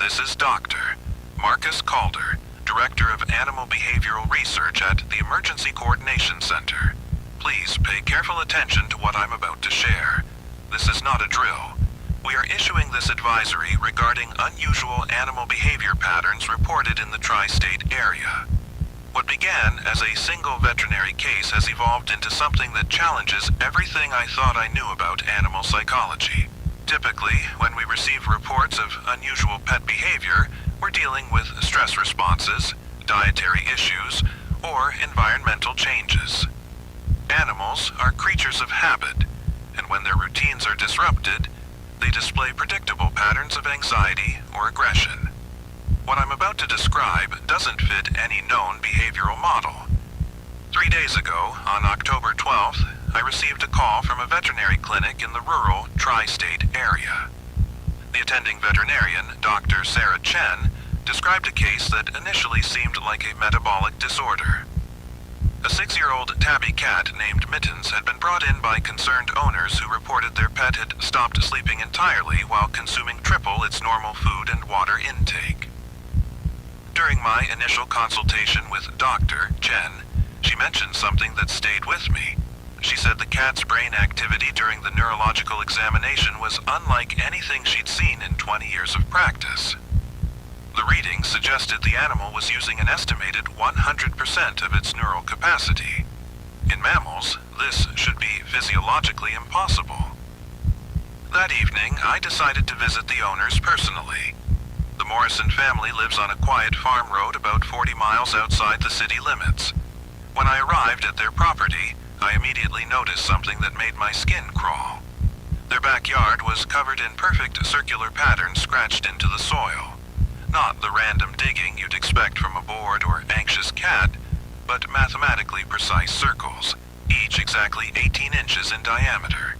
This is Dr. Marcus Calder, Director of Animal Behavioral Research at the Emergency Coordination Center. Please pay careful attention to what I'm about to share. This is not a drill. We are issuing this advisory regarding unusual animal behavior patterns reported in the tri-state area. What began as a single veterinary case has evolved into something that challenges everything I thought I knew about animal psychology. Typically, when we receive reports of unusual pet behavior, we're dealing with stress responses, dietary issues, or environmental changes. Animals are creatures of habit, and when their routines are disrupted, they display predictable patterns of anxiety or aggression. What I'm about to describe doesn't fit any known behavioral model. 3 days ago, on October 12th, I received a call from a veterinary clinic in the rural tri-state area. The attending veterinarian, Dr. Sarah Chen, described a case that initially seemed like a metabolic disorder. A 6-year-old tabby cat named Mittens had been brought in by concerned owners who reported their pet had stopped sleeping entirely while consuming triple its normal food and water intake. During my initial consultation with Dr. Chen, she mentioned something that stayed with me. She said the cat's brain activity during the neurological examination was unlike anything she'd seen in 20 years of practice. The readings suggested the animal was using an estimated 100% of its neural capacity. In mammals, this should be physiologically impossible. That evening, I decided to visit the owners personally. The Morrison family lives on a quiet farm road about 40 miles outside the city limits. When I arrived at their property, I immediately noticed something that made my skin crawl. Their backyard was covered in perfect circular patterns scratched into the soil. Not the random digging you'd expect from a bored or anxious cat, but mathematically precise circles, each exactly 18 inches in diameter.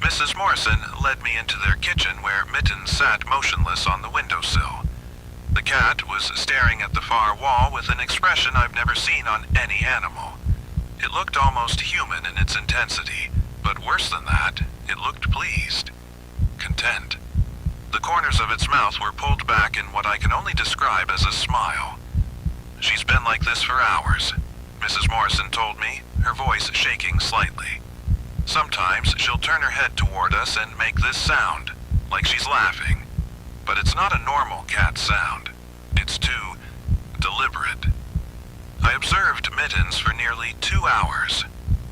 Mrs. Morrison led me into their kitchen where Mittens sat motionless on the windowsill. The cat was staring at the far wall with an expression I've never seen on any animal. It looked almost human in its intensity, but worse than that, it looked pleased, content. The corners of its mouth were pulled back in what I can only describe as a smile. She's been like this for hours, Mrs. Morrison told me, her voice shaking slightly. Sometimes she'll turn her head toward us and make this sound, like she's laughing. But it's not a normal cat sound. It's too deliberate. I observed Mittens for nearly 2 hours.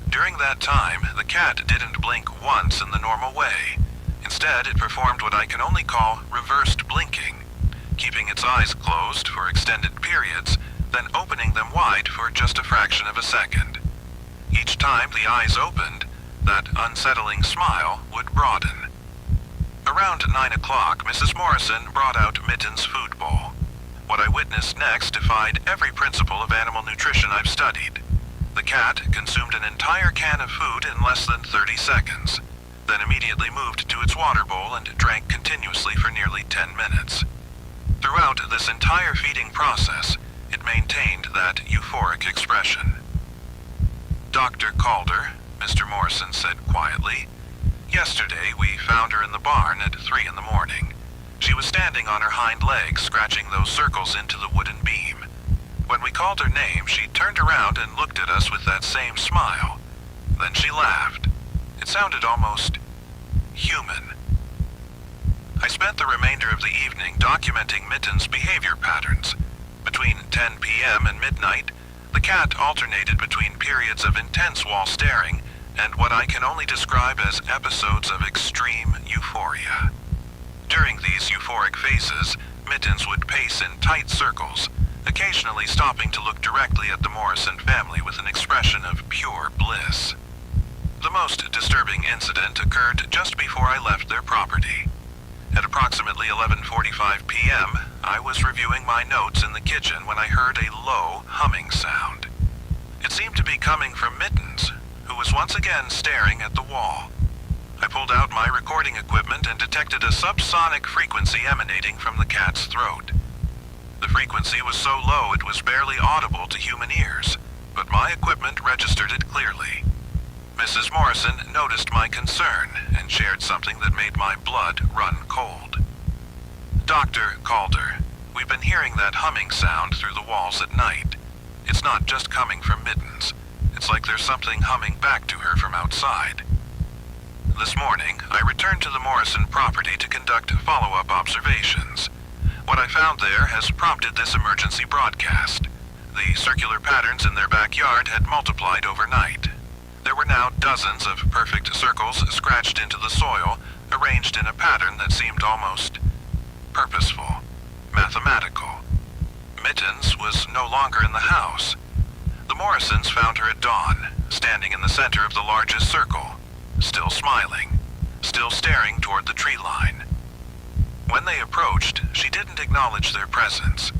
During that time, the cat didn't blink once in the normal way. Instead, it performed what I can only call reversed blinking, keeping its eyes closed for extended periods, then opening them wide for just a fraction of a second. Each time the eyes opened, that unsettling smile would broaden. Around 9 o'clock, Mrs. Morrison brought out Mittens' food bowl. What I witnessed next defied every principle of animal nutrition I've studied. The cat consumed an entire can of food in less than 30 seconds, then immediately moved to its water bowl and drank continuously for nearly 10 minutes. Throughout this entire feeding process, it maintained that euphoric expression. Dr. Calder, Mr. Morrison said quietly, "Yesterday we found her in the barn at 3 in the morning. She was standing on her hind legs, scratching those circles into the wooden beam. When we called her name, she turned around and looked at us with that same smile. Then she laughed. It sounded almost human." I spent the remainder of the evening documenting Mittens' behavior patterns. Between 10 p.m. and midnight, the cat alternated between periods of intense wall staring and what I can only describe as episodes of extreme euphoria. During these euphoric phases, Mittens would pace in tight circles, occasionally stopping to look directly at the Morrison family with an expression of pure bliss. The most disturbing incident occurred just before I left their property. At approximately 11:45 p.m., I was reviewing my notes in the kitchen when I heard a low humming sound. It seemed to be coming from Mittens, who was once again staring at the wall. I pulled out my recording equipment and detected a subsonic frequency emanating from the cat's throat. The frequency was so low it was barely audible to human ears, but my equipment registered it clearly. Mrs. Morrison noticed my concern and shared something that made my blood run cold. Dr. Calder, we've been hearing that humming sound through the walls at night. It's not just coming from Mittens. It's like there's something humming back to her from outside. This morning, I returned to the Morrison property to conduct follow-up observations. What I found there has prompted this emergency broadcast. The circular patterns in their backyard had multiplied overnight. There were now dozens of perfect circles scratched into the soil, arranged in a pattern that seemed almost purposeful, mathematical. Mittens was no longer in the house. The Morrisons found her at dawn, standing in the center of the largest circle, still smiling, still staring toward the tree line. When they approached, she didn't acknowledge their presence.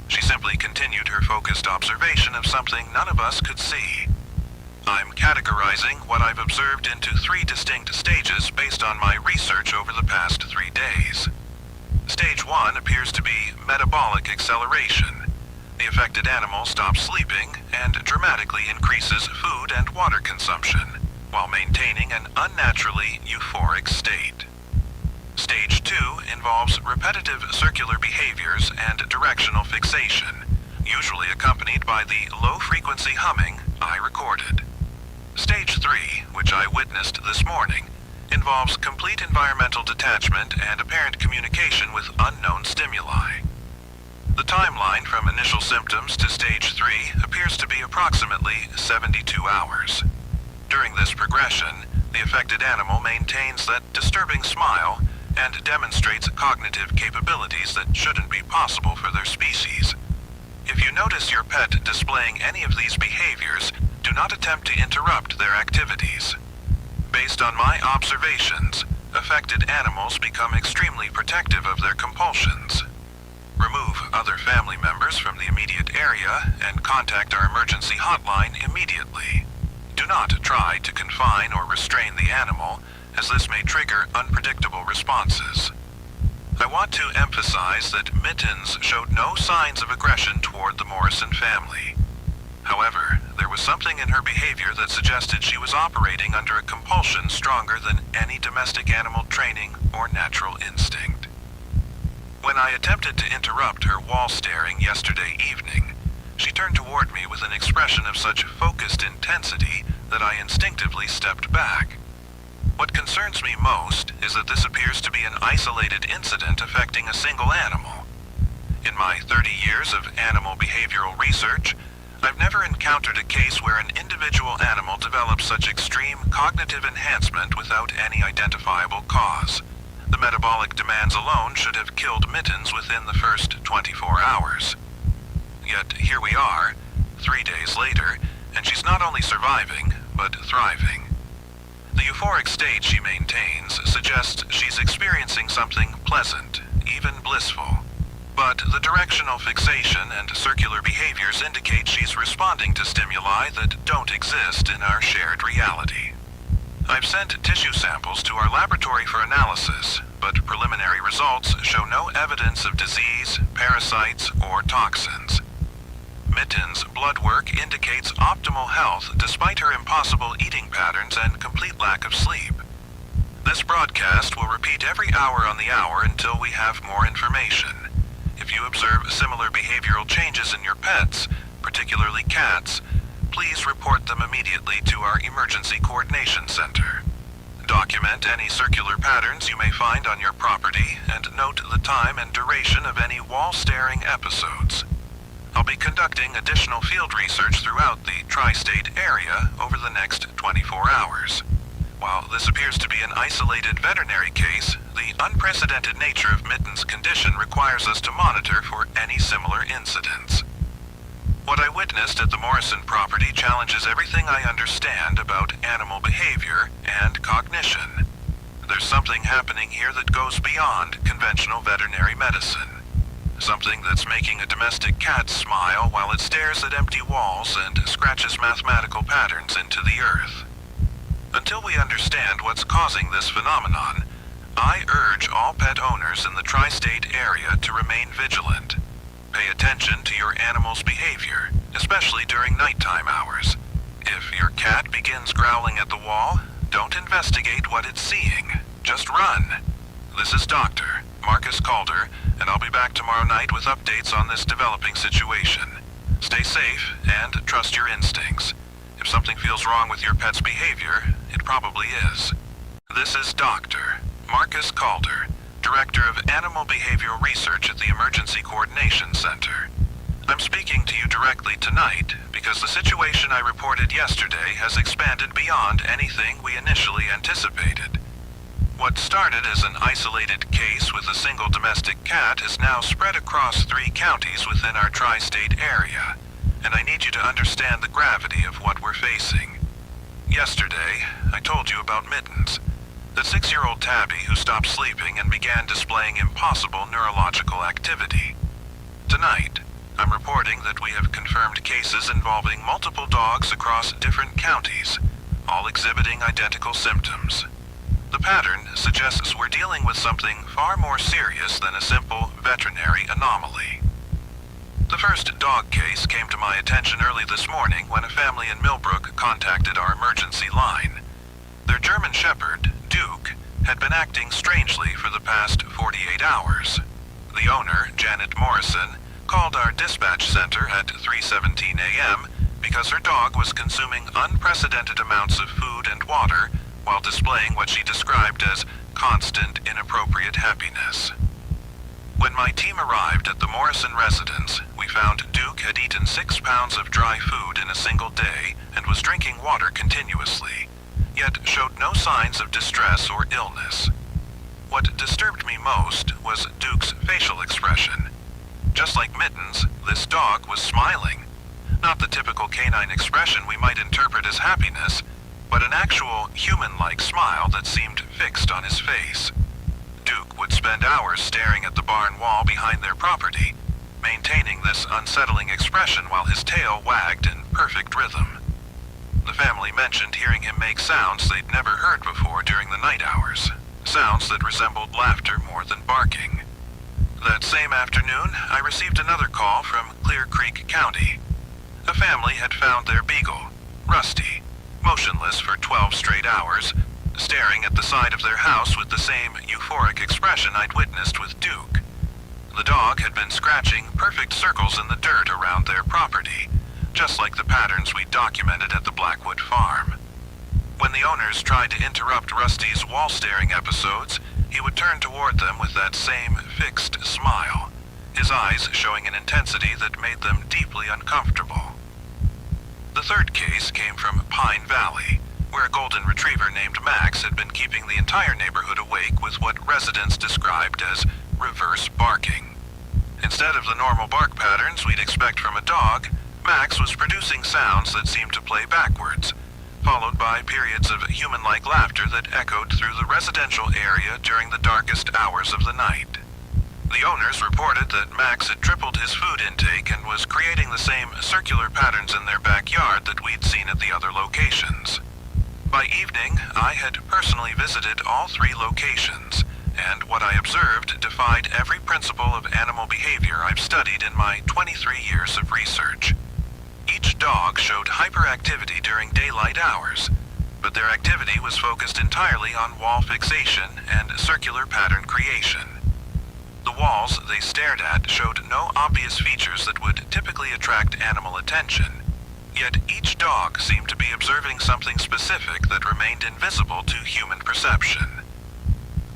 She simply continued her focused observation of something none of us could see. I'm categorizing what I've observed into 3 distinct stages based on my research over the past 3 days. Stage 1 appears to be metabolic acceleration. The affected animal stops sleeping and dramatically increases food and water consumption, while maintaining an unnaturally euphoric state. Stage 2 involves repetitive circular behaviors and directional fixation, usually accompanied by the low-frequency humming I recorded. Stage 3, which I witnessed this morning, involves complete environmental detachment and apparent communication with unknown stimuli. The timeline from initial symptoms to stage 3 appears to be approximately 72 hours. During this progression, the affected animal maintains that disturbing smile and demonstrates cognitive capabilities that shouldn't be possible for their species. If you notice your pet displaying any of these behaviors, do not attempt to interrupt their activities. Based on my observations, affected animals become extremely protective of their compulsions. Remove other family members from the immediate area and contact our emergency hotline immediately. Do not try to confine or restrain the animal, as this may trigger unpredictable responses. I want to emphasize that Mittens showed no signs of aggression toward the Morrison family. However, there was something in her behavior that suggested she was operating under a compulsion stronger than any domestic animal training or natural instinct. When I attempted to interrupt her wall staring yesterday evening, she turned toward me with an expression of such focused intensity that I instinctively stepped back. What concerns me most is that this appears to be an isolated incident affecting a single animal. In my 30 years of animal behavioral research, I've never encountered a case where an individual animal develops such extreme cognitive enhancement without any identifiable cause. The metabolic demands alone should have killed Mittens within the first 24 hours. Yet here we are, 3 days later, and she's not only surviving, but thriving. The euphoric state she maintains suggests she's experiencing something pleasant, even blissful. But the directional fixation and circular behaviors indicate she's responding to stimuli that don't exist in our shared reality. I've sent tissue samples to our laboratory for analysis, but preliminary results show no evidence of disease, parasites, or toxins. Mittens' blood work indicates optimal health despite her impossible eating patterns and complete lack of sleep. This broadcast will repeat every hour on the hour until we have more information. If you observe similar behavioral changes in your pets, particularly cats, please report them immediately to our Emergency Coordination Center. Document any circular patterns you may find on your property and note the time and duration of any wall-staring episodes. I'll be conducting additional field research throughout the tri-state area over the next 24 hours. While this appears to be an isolated veterinary case, the unprecedented nature of Mittens' condition requires us to monitor for any similar incidents. What I witnessed at the Morrison property challenges everything I understand about animal behavior and cognition. There's something happening here that goes beyond conventional veterinary medicine. Something that's making a domestic cat smile while it stares at empty walls and scratches mathematical patterns into the earth. Until we understand what's causing this phenomenon, I urge all pet owners in the tri-state area to remain vigilant. Pay attention to your animal's behavior, especially during nighttime hours. If your cat begins growling at the wall, don't investigate what it's seeing. Just run. This is Dr. Marcus Calder, and I'll be back tomorrow night with updates on this developing situation. Stay safe and trust your instincts. If something feels wrong with your pet's behavior, it probably is. This is Dr. Marcus Calder, Director of Animal Behavioral Research at the Emergency Coordination Center. I'm speaking to you directly tonight because the situation I reported yesterday has expanded beyond anything we initially anticipated. What started as an isolated case with a single domestic cat is now spread across 3 counties within our tri-state area, and I need you to understand the gravity of what we're facing. Yesterday, I told you about Mittens, the 6-year-old tabby who stopped sleeping and began displaying impossible neurological activity. Tonight, I'm reporting that we have confirmed cases involving multiple dogs across different counties, all exhibiting identical symptoms. The pattern suggests we're dealing with something far more serious than a simple veterinary anomaly. The first dog case came to my attention early this morning when a family in Millbrook contacted our emergency line. Their German Shepherd, Duke, had been acting strangely for the past 48 hours. The owner, Janet Morrison, called our dispatch center at 3:17 a.m. because her dog was consuming unprecedented amounts of food and water while displaying what she described as constant inappropriate happiness. When my team arrived at the Morrison residence, we found Duke had eaten 6 pounds of dry food in a single day and was drinking water continuously, yet showed no signs of distress or illness. What disturbed me most was Duke's facial expression. Just like Mittens, this dog was smiling. Not the typical canine expression we might interpret as happiness, but an actual human-like smile that seemed fixed on his face. Duke would spend hours staring at the barn wall behind their property, maintaining this unsettling expression while his tail wagged in perfect rhythm. The family mentioned hearing him make sounds they'd never heard before during the night hours, sounds that resembled laughter more than barking. That same afternoon, I received another call from Clear Creek County. A family had found their beagle, Rusty, motionless for 12 straight hours, staring at the side of their house with the same euphoric expression I'd witnessed with Duke. The dog had been scratching perfect circles in the dirt around their property, just like the patterns we documented at the Blackwood farm. When the owners tried to interrupt Rusty's wall-staring episodes, he would turn toward them with that same fixed smile, his eyes showing an intensity that made them deeply uncomfortable. The third case came from Pine Valley, where a golden retriever named Max had been keeping the entire neighborhood awake with what residents described as reverse barking. Instead of the normal bark patterns we'd expect from a dog, Max was producing sounds that seemed to play backwards, followed by periods of human-like laughter that echoed through the residential area during the darkest hours of the night. The owners reported that Max had tripled his food intake and was creating the same circular patterns in their backyard that we'd seen at the other locations. By evening, I had personally visited all 3 locations, and what I observed defied every principle of animal behavior I've studied in my 23 years of research. Each dog showed hyperactivity during daylight hours, but their activity was focused entirely on wall fixation and circular pattern creation. The walls they stared at showed no obvious features that would typically attract animal attention, yet each dog seemed to be observing something specific that remained invisible to human perception.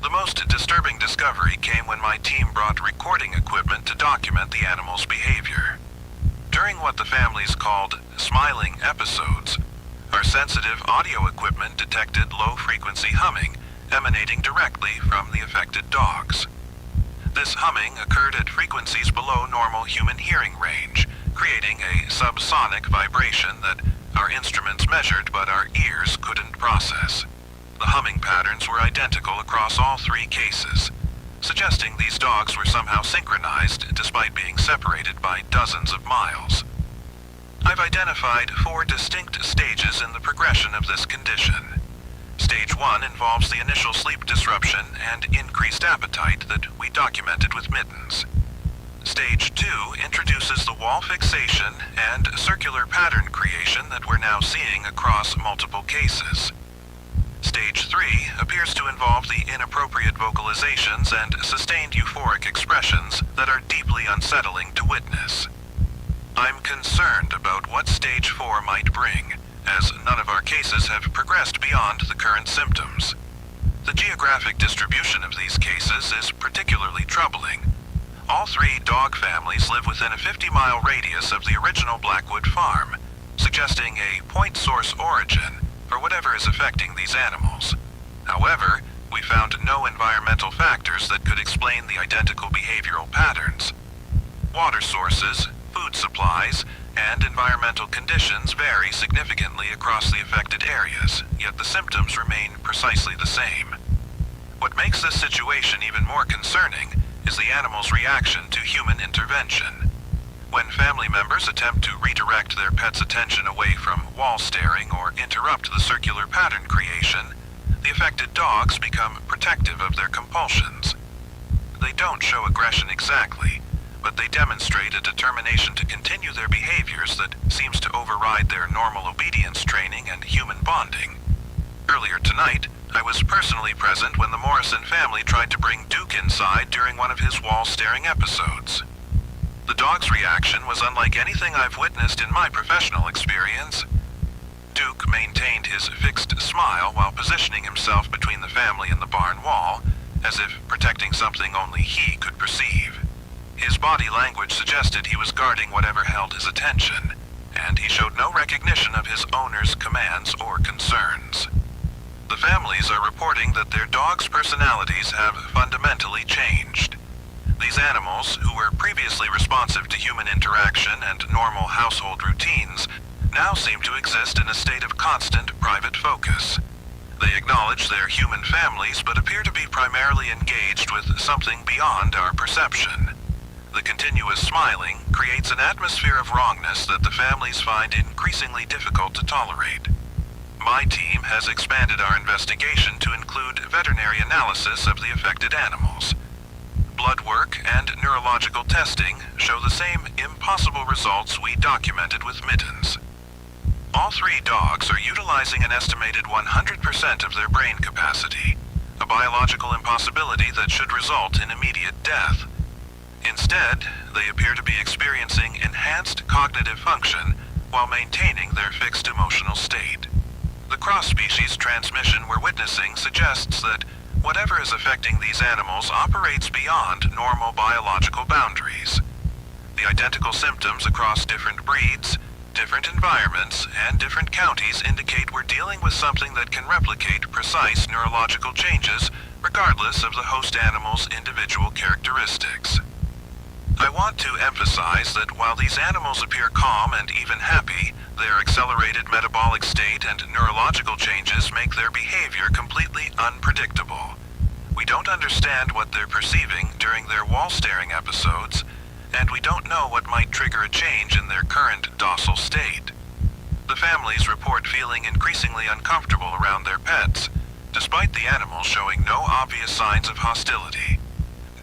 The most disturbing discovery came when my team brought recording equipment to document the animal's behavior. During what the families called smiling episodes, our sensitive audio equipment detected low-frequency humming emanating directly from the affected dogs. This humming occurred at frequencies below normal human hearing range, creating a subsonic vibration that our instruments measured but our ears couldn't process. The humming patterns were identical across all 3 cases, suggesting these dogs were somehow synchronized despite being separated by dozens of miles. I've identified 4 distinct stages in the progression of this condition. Stage 1 involves the initial sleep disruption and increased appetite that we documented with Mittens. Stage 2 introduces the wall fixation and circular pattern creation that we're now seeing across multiple cases. Stage 3 appears to involve the inappropriate vocalizations and sustained euphoric expressions that are deeply unsettling to witness. I'm concerned about what Stage 4 might bring, as none of our cases have progressed beyond the current symptoms. The geographic distribution of these cases is particularly troubling. All 3 dog families live within a 50-mile radius of the original Blackwood farm, suggesting a point source origin for whatever is affecting these animals. However, we found no environmental factors that could explain the identical behavioral patterns. Water sources, food supplies, and environmental conditions vary significantly across the affected areas, yet the symptoms remain precisely the same. What makes this situation even more concerning is the animal's reaction to human intervention. When family members attempt to redirect their pet's attention away from wall staring or interrupt the circular pattern creation, the affected dogs become protective of their compulsions. They don't show aggression exactly, but they demonstrate a determination to continue their behaviors that seems to override their normal obedience training and human bonding. Earlier tonight, I was personally present when the Morrison family tried to bring Duke inside during one of his wall-staring episodes. The dog's reaction was unlike anything I've witnessed in my professional experience. Duke maintained his fixed smile while positioning himself between the family and the barn wall, as if protecting something only he could perceive. His body language suggested he was guarding whatever held his attention, and he showed no recognition of his owner's commands or concerns. The families are reporting that their dogs' personalities have fundamentally changed. These animals, who were previously responsive to human interaction and normal household routines, now seem to exist in a state of constant private focus. They acknowledge their human families but appear to be primarily engaged with something beyond our perception. The continuous smiling creates an atmosphere of wrongness that the families find increasingly difficult to tolerate. My team has expanded our investigation to include veterinary analysis of the affected animals. Blood work and neurological testing show the same impossible results we documented with Mittens. All 3 dogs are utilizing an estimated 100% of their brain capacity, a biological impossibility that should result in immediate death. Instead, they appear to be experiencing enhanced cognitive function while maintaining their fixed emotional state. The cross-species transmission we're witnessing suggests that whatever is affecting these animals operates beyond normal biological boundaries. The identical symptoms across different breeds, different environments, and different counties indicate we're dealing with something that can replicate precise neurological changes regardless of the host animal's individual characteristics. I want to emphasize that while these animals appear calm and even happy, their accelerated metabolic state and neurological changes make their behavior completely unpredictable. We don't understand what they're perceiving during their wall-staring episodes, and we don't know what might trigger a change in their current docile state. The families report feeling increasingly uncomfortable around their pets, despite the animals showing no obvious signs of hostility.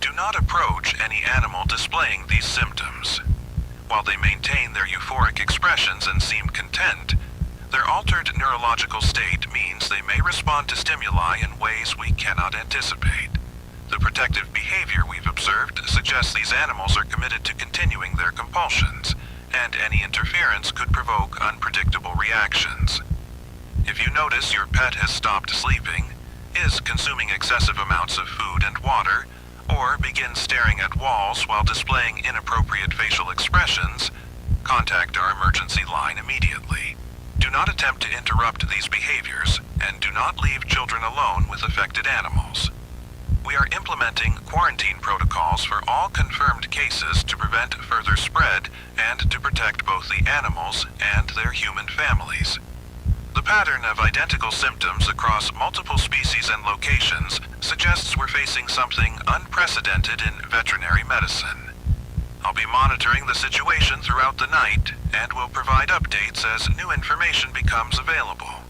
Do not approach any animal displaying these symptoms. While they maintain their euphoric expressions and seem content, their altered neurological state means they may respond to stimuli in ways we cannot anticipate. The protective behavior we've observed suggests these animals are committed to continuing their compulsions, and any interference could provoke unpredictable reactions. If you notice your pet has stopped sleeping, is consuming excessive amounts of food and water, or begins staring at walls while displaying inappropriate facial expressions, contact our emergency line immediately. Do not attempt to interrupt these behaviors, and do not leave children alone with affected animals. We are implementing quarantine protocols for all confirmed cases to prevent further spread and to protect both the animals and their human families. The pattern of identical symptoms across multiple species and locations suggests we're facing something unprecedented in veterinary medicine. I'll be monitoring the situation throughout the night and will provide updates as new information becomes available.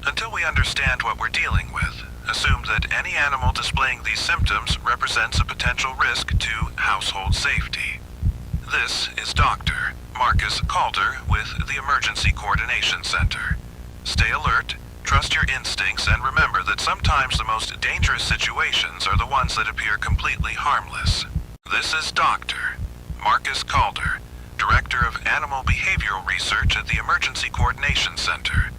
Until we understand what we're dealing with, assume that any animal displaying these symptoms represents a potential risk to household safety. This is Dr. Marcus Calder with the Emergency Coordination Center. Stay alert, trust your instincts and remember that sometimes the most dangerous situations are the ones that appear completely harmless. This is Dr. Marcus Calder, Director of Animal Behavioral Research at the Emergency Coordination Center.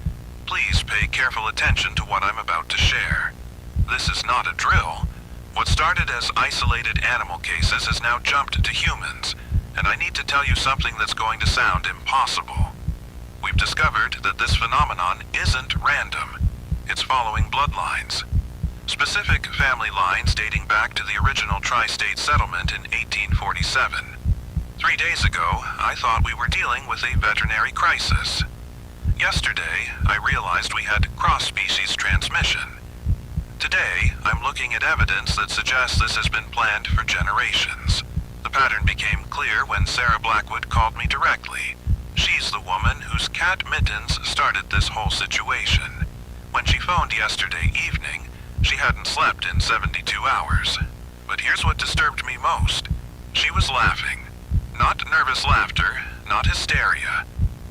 Please pay careful attention to what I'm about to share. This is not a drill. What started as isolated animal cases has now jumped to humans, and I need to tell you something that's going to sound impossible. We've discovered that this phenomenon isn't random. It's following bloodlines. Specific family lines dating back to the original tri-state settlement in 1847. 3 days ago, I thought we were dealing with a veterinary crisis. Yesterday, I realized we had cross-species transmission. Today, I'm looking at evidence that suggests this has been planned for generations. The pattern became clear when Sarah Blackwood called me directly. She's the woman whose cat Mittens started this whole situation. When she phoned yesterday evening, she hadn't slept in 72 hours. But here's what disturbed me most. She was laughing. Not nervous laughter, not hysteria.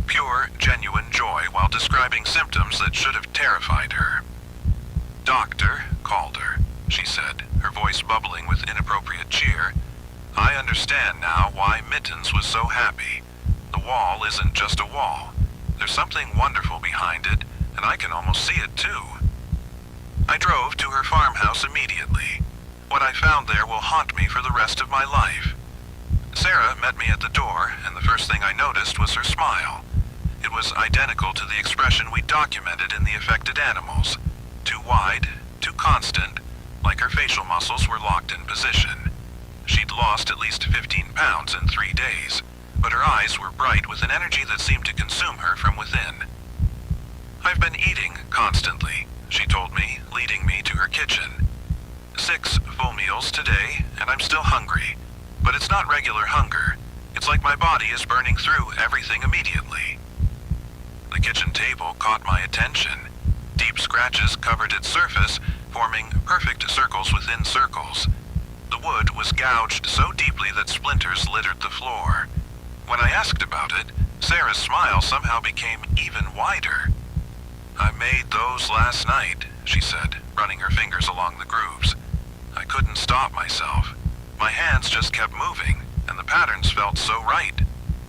Pure, genuine joy while describing symptoms that should have terrified her. Dr. Calder, she said, her voice bubbling with inappropriate cheer. I understand now why Mittens was so happy. The wall isn't just a wall. There's something wonderful behind it, and I can almost see it too. I drove to her farmhouse immediately. What I found there will haunt me for the rest of my life. Sarah met me at the door, and the first thing I noticed was her smile. It was identical to the expression we documented in the affected animals. Too wide, too constant, like her facial muscles were locked in position. She'd lost at least 15 pounds in 3 days, but her eyes were bright with an energy that seemed to consume her from within. I've been eating constantly, she told me, leading me to her kitchen. 6 full meals today, and I'm still hungry. But it's not regular hunger. It's like my body is burning through everything immediately. The kitchen table caught my attention. Deep scratches covered its surface, forming perfect circles within circles. The wood was gouged so deeply that splinters littered the floor. When I asked about it, Sarah's smile somehow became even wider. I made those last night, she said, running her fingers along the grooves. I couldn't stop myself. My hands just kept moving, and the patterns felt so right,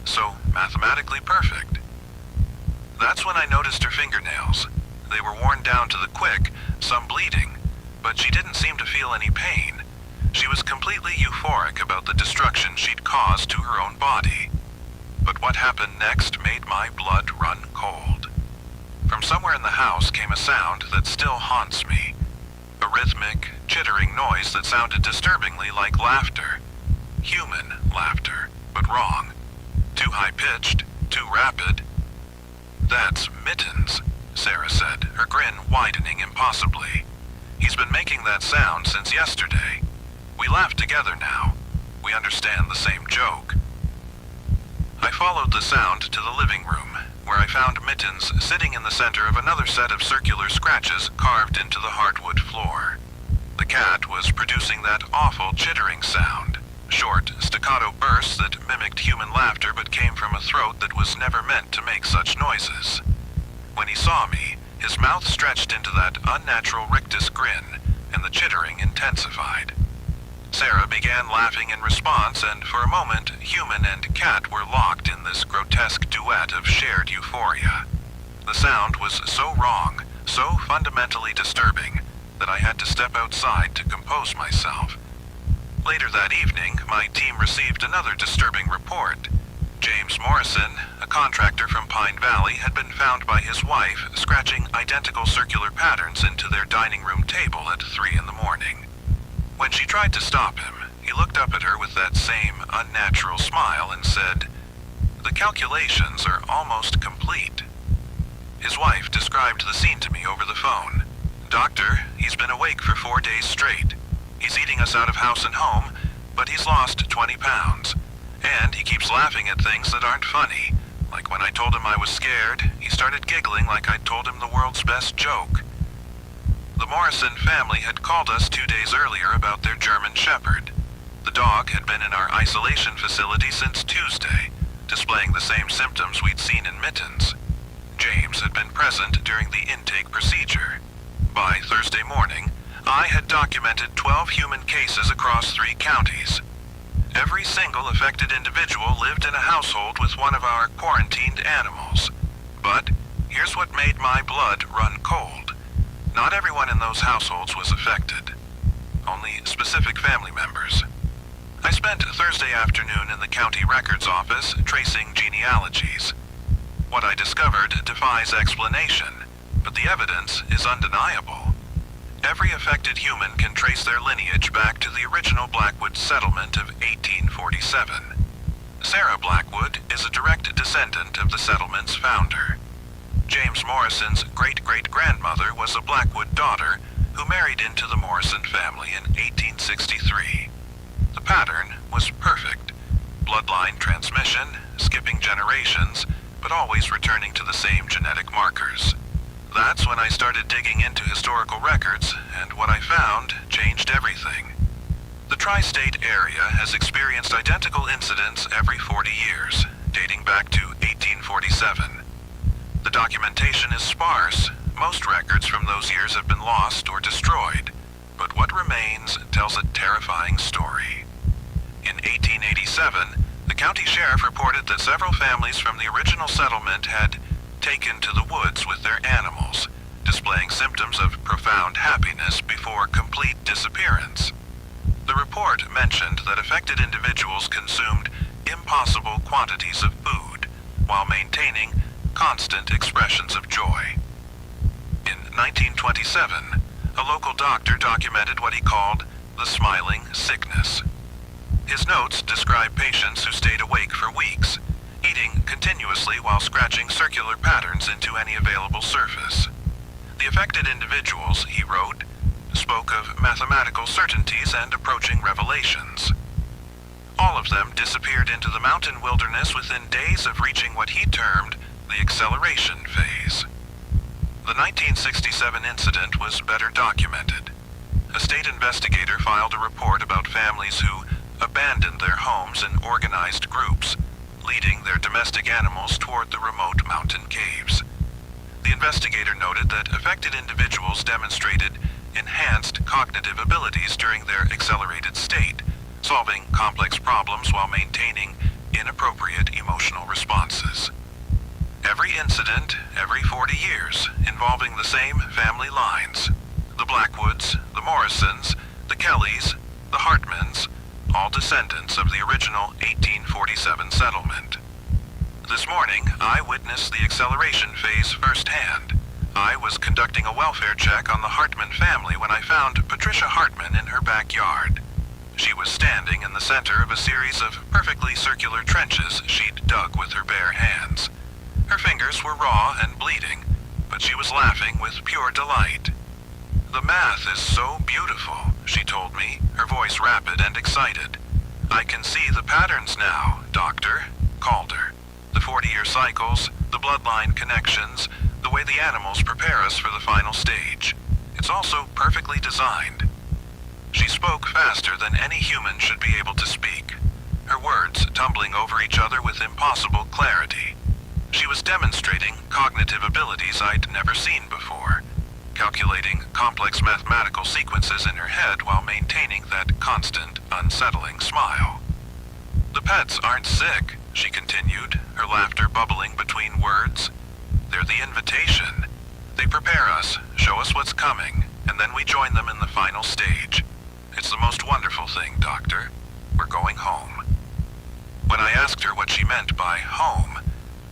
so mathematically perfect. That's when I noticed her fingernails. They were worn down to the quick, some bleeding, but she didn't seem to feel any pain. She was completely euphoric about the destruction she'd caused to her own body. But what happened next made my blood run cold. From somewhere in the house came a sound that still haunts me. A rhythmic, chittering noise that sounded disturbingly like laughter. Human laughter, but wrong. Too high-pitched, too rapid. That's Mittens, Sarah said, her grin widening impossibly. He's been making that sound since yesterday. We laugh together now. We understand the same joke. I followed the sound to the living room, where I found Mittens sitting in the center of another set of circular scratches carved into the hardwood floor. The cat was producing that awful chittering sound, short, staccato bursts that mimicked human laughter but came from a throat that was never meant to make such noises. When he saw me, his mouth stretched into that unnatural rictus grin, and the chittering intensified. Sarah began laughing in response, and for a moment, human and cat were locked in this grotesque duet of shared euphoria. The sound was so wrong, so fundamentally disturbing, that I had to step outside to compose myself. Later that evening, my team received another disturbing report. James Morrison, a contractor from Pine Valley, had been found by his wife scratching identical circular patterns into their dining room table at 3 in the morning. When she tried to stop him, he looked up at her with that same unnatural smile and said, "The calculations are almost complete." His wife described the scene to me over the phone. "Doctor, he's been awake for 4 days straight. He's eating us out of house and home, but he's lost 20 pounds. And he keeps laughing at things that aren't funny. Like when I told him I was scared, he started giggling like I'd told him the world's best joke." The Morrison family had called us 2 days earlier about their German Shepherd. The dog had been in our isolation facility since Tuesday, displaying the same symptoms we'd seen in Mittens. James had been present during the intake procedure. By Thursday morning, I had documented 12 human cases across 3 counties. Every single affected individual lived in a household with one of our quarantined animals. But here's what made my blood run cold. Not everyone in those households was affected. Only specific family members. I spent Thursday afternoon in the county records office tracing genealogies. What I discovered defies explanation, but the evidence is undeniable. Every affected human can trace their lineage back to the original Blackwood settlement of 1847. Sarah Blackwood is a direct descendant of the settlement's founder. James Morrison's great-great-grandmother was a Blackwood daughter who married into the Morrison family in 1863. The pattern was perfect. Bloodline transmission, skipping generations, but always returning to the same genetic markers. That's when I started digging into historical records, and what I found changed everything. The tri-state area has experienced identical incidents every 40 years, dating back to 1847. The documentation is sparse. Most records from those years have been lost or destroyed, but what remains tells a terrifying story. In 1887, the county sheriff reported that several families from the original settlement had taken to the woods with their animals, displaying symptoms of profound happiness before complete disappearance. The report mentioned that affected individuals consumed impossible quantities of food while maintaining constant expressions of joy. In 1927, a local doctor documented what he called the smiling sickness. His notes describe patients who stayed awake for weeks, eating continuously while scratching circular patterns into any available surface. The affected individuals, he wrote, spoke of mathematical certainties and approaching revelations. All of them disappeared into the mountain wilderness within days of reaching what he termed the acceleration phase. The 1967 incident was better documented. A state investigator filed a report about families who abandoned their homes in organized groups, leading their domestic animals toward the remote mountain caves. The investigator noted that affected individuals demonstrated enhanced cognitive abilities during their accelerated state, solving complex problems while maintaining inappropriate emotional responses. Every incident, every 40 years, involving the same family lines. The Blackwoods, the Morrisons, the Kellys, the Hartmans, all descendants of the original 1847 settlement. This morning, I witnessed the acceleration phase firsthand. I was conducting a welfare check on the Hartman family when I found Patricia Hartman in her backyard. She was standing in the center of a series of perfectly circular trenches she'd dug with her bare hands. Her fingers were raw and bleeding, but she was laughing with pure delight. "The math is so beautiful," she told me, her voice rapid and excited. "I can see the patterns now, Doctor." Calder. The 40-year cycles, the bloodline connections, the way the animals prepare us for the final stage. It's also perfectly designed. She spoke faster than any human should be able to speak, her words tumbling over each other with impossible clarity. She was demonstrating cognitive abilities I'd never seen before, calculating complex mathematical sequences in her head while maintaining that constant, unsettling smile. "The pets aren't sick," she continued, her laughter bubbling between words. "They're the invitation. They prepare us, show us what's coming, and then we join them in the final stage. It's the most wonderful thing, Doctor. We're going home." When I asked her what she meant by home,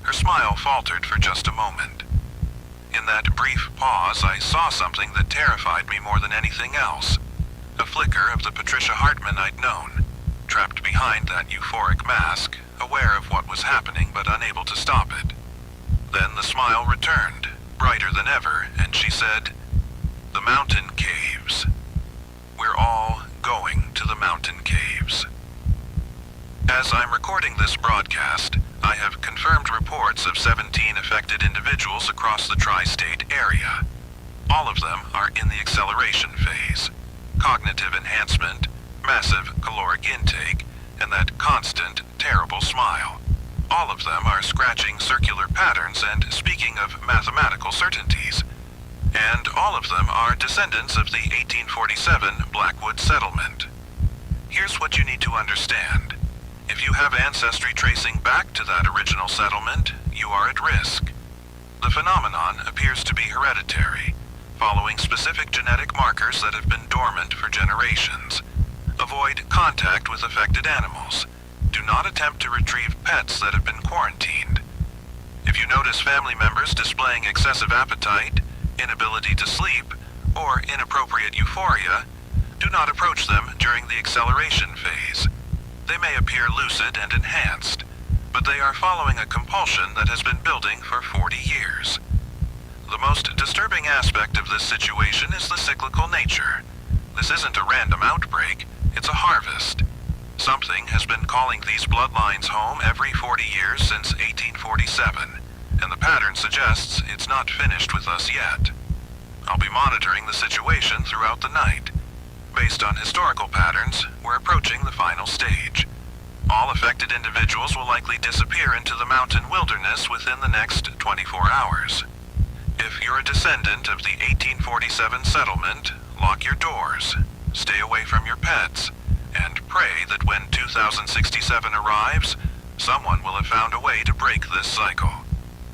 her smile faltered for just a moment. In that brief pause, I saw something that terrified me more than anything else. A flicker of the Patricia Hartman I'd known, trapped behind that euphoric mask, aware of what was happening but unable to stop it. Then the smile returned, brighter than ever, and she said, "The mountain caves. We're all going to the mountain caves." As I'm recording this broadcast, I have confirmed reports of 17 affected individuals across the tri-state area. All of them are in the acceleration phase. Cognitive enhancement, massive caloric intake, and that constant, terrible smile. All of them are scratching circular patterns and speaking of mathematical certainties. And all of them are descendants of the 1847 Blackwood settlement. Here's what you need to understand. If you have ancestry tracing back to that original settlement, you are at risk. The phenomenon appears to be hereditary, following specific genetic markers that have been dormant for generations. Avoid contact with affected animals. Do not attempt to retrieve pets that have been quarantined. If you notice family members displaying excessive appetite, inability to sleep, or inappropriate euphoria, do not approach them during the acceleration phase. They may appear lucid and enhanced, but they are following a compulsion that has been building for 40 years. The most disturbing aspect of this situation is the cyclical nature. This isn't a random outbreak, it's a harvest. Something has been calling these bloodlines home every 40 years since 1847, and the pattern suggests it's not finished with us yet. I'll be monitoring the situation throughout the night. Based on historical patterns, we're approaching the final stage. All affected individuals will likely disappear into the mountain wilderness within the next 24 hours. If you're a descendant of the 1847 settlement, lock your doors, stay away from your pets, and pray that when 2067 arrives, someone will have found a way to break this cycle.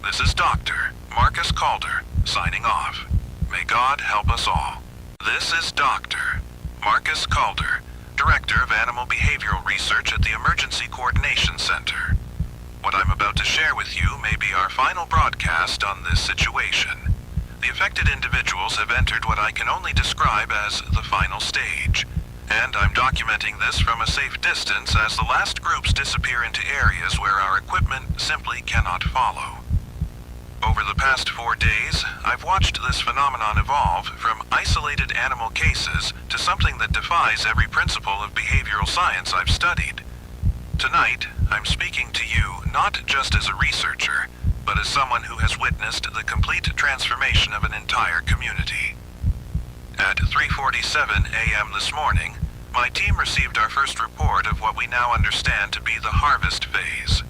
This is Dr. Marcus Calder, signing off. May God help us all. This is Dr. Marcus Calder, Director of Animal Behavioral Research at the Emergency Coordination Center. What I'm about to share with you may be our final broadcast on this situation. The affected individuals have entered what I can only describe as the final stage, and I'm documenting this from a safe distance as the last groups disappear into areas where our equipment simply cannot follow. Over the past 4 days, I've watched this phenomenon evolve from isolated animal cases to something that defies every principle of behavioral science I've studied. Tonight, I'm speaking to you not just as a researcher, but as someone who has witnessed the complete transformation of an entire community. At 3:47 a.m. this morning, my team received our first report of what we now understand to be the harvest phase.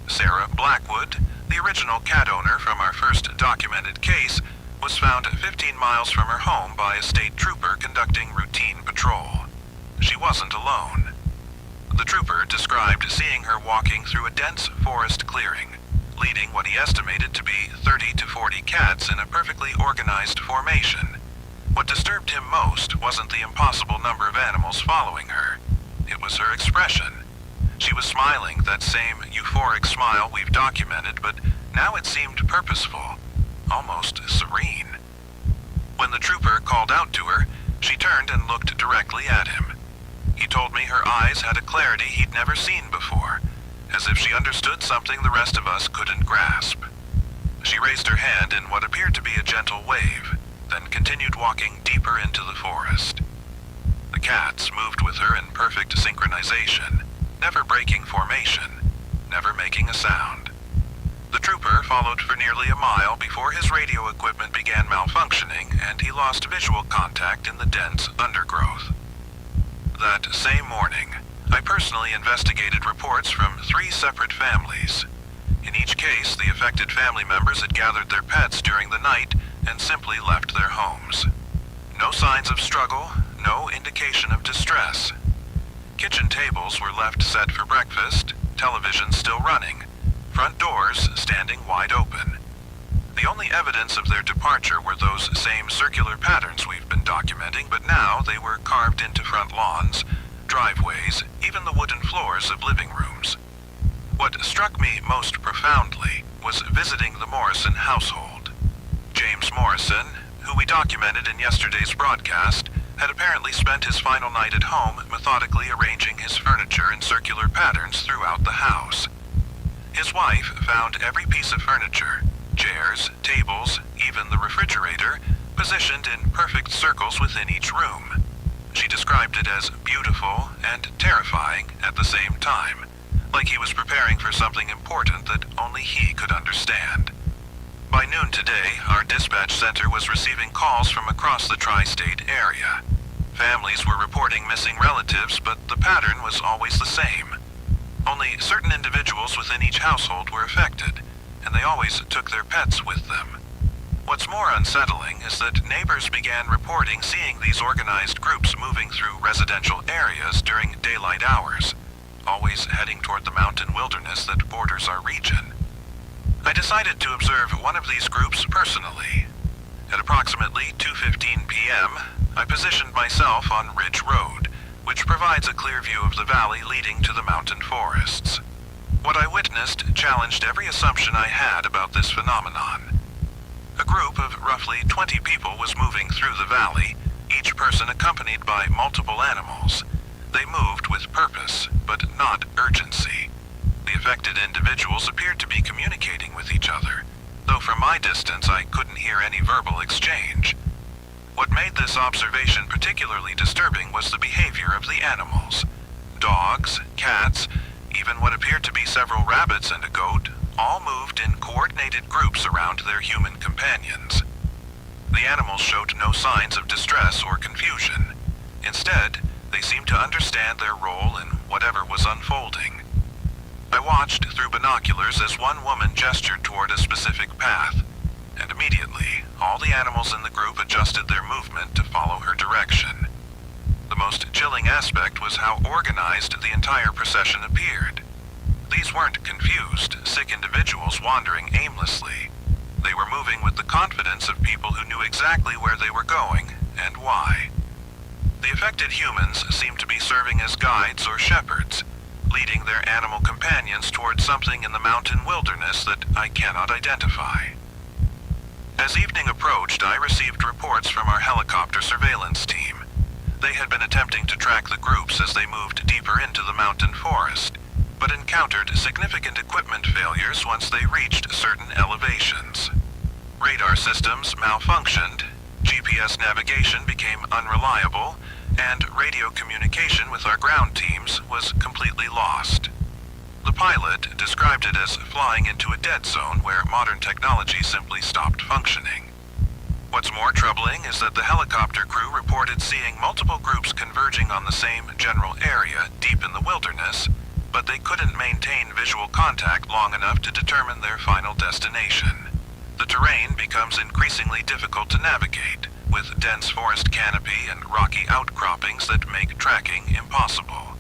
Sarah Blackwood, the original cat owner from our first documented case, was found 15 miles from her home by a state trooper conducting routine patrol. She wasn't alone. The trooper described seeing her walking through a dense forest clearing, leading what he estimated to be 30 to 40 cats in a perfectly organized formation. What disturbed him most wasn't the impossible number of animals following her. It was her expression. She was smiling that same euphoric smile we've documented, but now it seemed purposeful, almost serene. When the trooper called out to her, she turned and looked directly at him. He told me her eyes had a clarity he'd never seen before, as if she understood something the rest of us couldn't grasp. She raised her hand in what appeared to be a gentle wave, then continued walking deeper into the forest. The cats moved with her in perfect synchronization, never breaking formation, never making a sound. The trooper followed for nearly a mile before his radio equipment began malfunctioning and he lost visual contact in the dense undergrowth. That same morning, I personally investigated reports from 3 separate families. In each case, the affected family members had gathered their pets during the night and simply left their homes. No signs of struggle, no indication of distress. Kitchen tables were left set for breakfast, television still running, front doors standing wide open. The only evidence of their departure were those same circular patterns we've been documenting, but now they were carved into front lawns, driveways, even the wooden floors of living rooms. What struck me most profoundly was visiting the Morrison household. James Morrison, who we documented in yesterday's broadcast, had apparently spent his final night at home methodically arranging his furniture in circular patterns throughout the house. His wife found every piece of furniture, chairs, tables, even the refrigerator, positioned in perfect circles within each room. She described it as beautiful and terrifying at the same time, like he was preparing for something important that only he could understand. By noon today, our dispatch center was receiving calls from across the tri-state area. Families were reporting missing relatives, but the pattern was always the same. Only Only certain individuals within each household were affected, and they always took their pets with them. What's more unsettling is that neighbors began reporting seeing these organized groups moving through residential areas during daylight hours, always heading toward the mountain wilderness that borders our region. I decided to observe one of these groups personally. At approximately 2:15 p.m., I positioned myself on Ridge Road, which provides a clear view of the valley leading to the mountain forests. What I witnessed challenged every assumption I had about this phenomenon. A group of roughly 20 people was moving through the valley, each person accompanied by multiple animals. They moved with purpose, but not urgency. The affected individuals appeared to be communicating with each other, though from my distance I couldn't hear any verbal exchange. What made this observation particularly disturbing was the behavior of the animals. Dogs, cats, even what appeared to be several rabbits and a goat, all moved in coordinated groups around their human companions. The animals showed no signs of distress or confusion. Instead, they seemed to understand their role in whatever was unfolding. I watched through binoculars as one woman gestured toward a specific path, and immediately, all the animals in the group adjusted their movement to follow her direction. The most chilling aspect was how organized the entire procession appeared. These weren't confused, sick individuals wandering aimlessly. They were moving with the confidence of people who knew exactly where they were going and why. The affected humans seemed to be serving as guides or shepherds, leading their animal companions towards something in the mountain wilderness that I cannot identify. As evening approached, I received reports from our helicopter surveillance team. They had been attempting to track the groups as they moved deeper into the mountain forest, but encountered significant equipment failures once they reached certain elevations. Radar systems malfunctioned, GPS navigation became unreliable, and radio communication with our ground teams was completely lost. The pilot described it as flying into a dead zone where modern technology simply stopped functioning. What's more troubling is that the helicopter crew reported seeing multiple groups converging on the same general area deep in the wilderness, but they couldn't maintain visual contact long enough to determine their final destination. The terrain becomes increasingly difficult to navigate, with dense forest canopy and rocky outcroppings that make tracking impossible.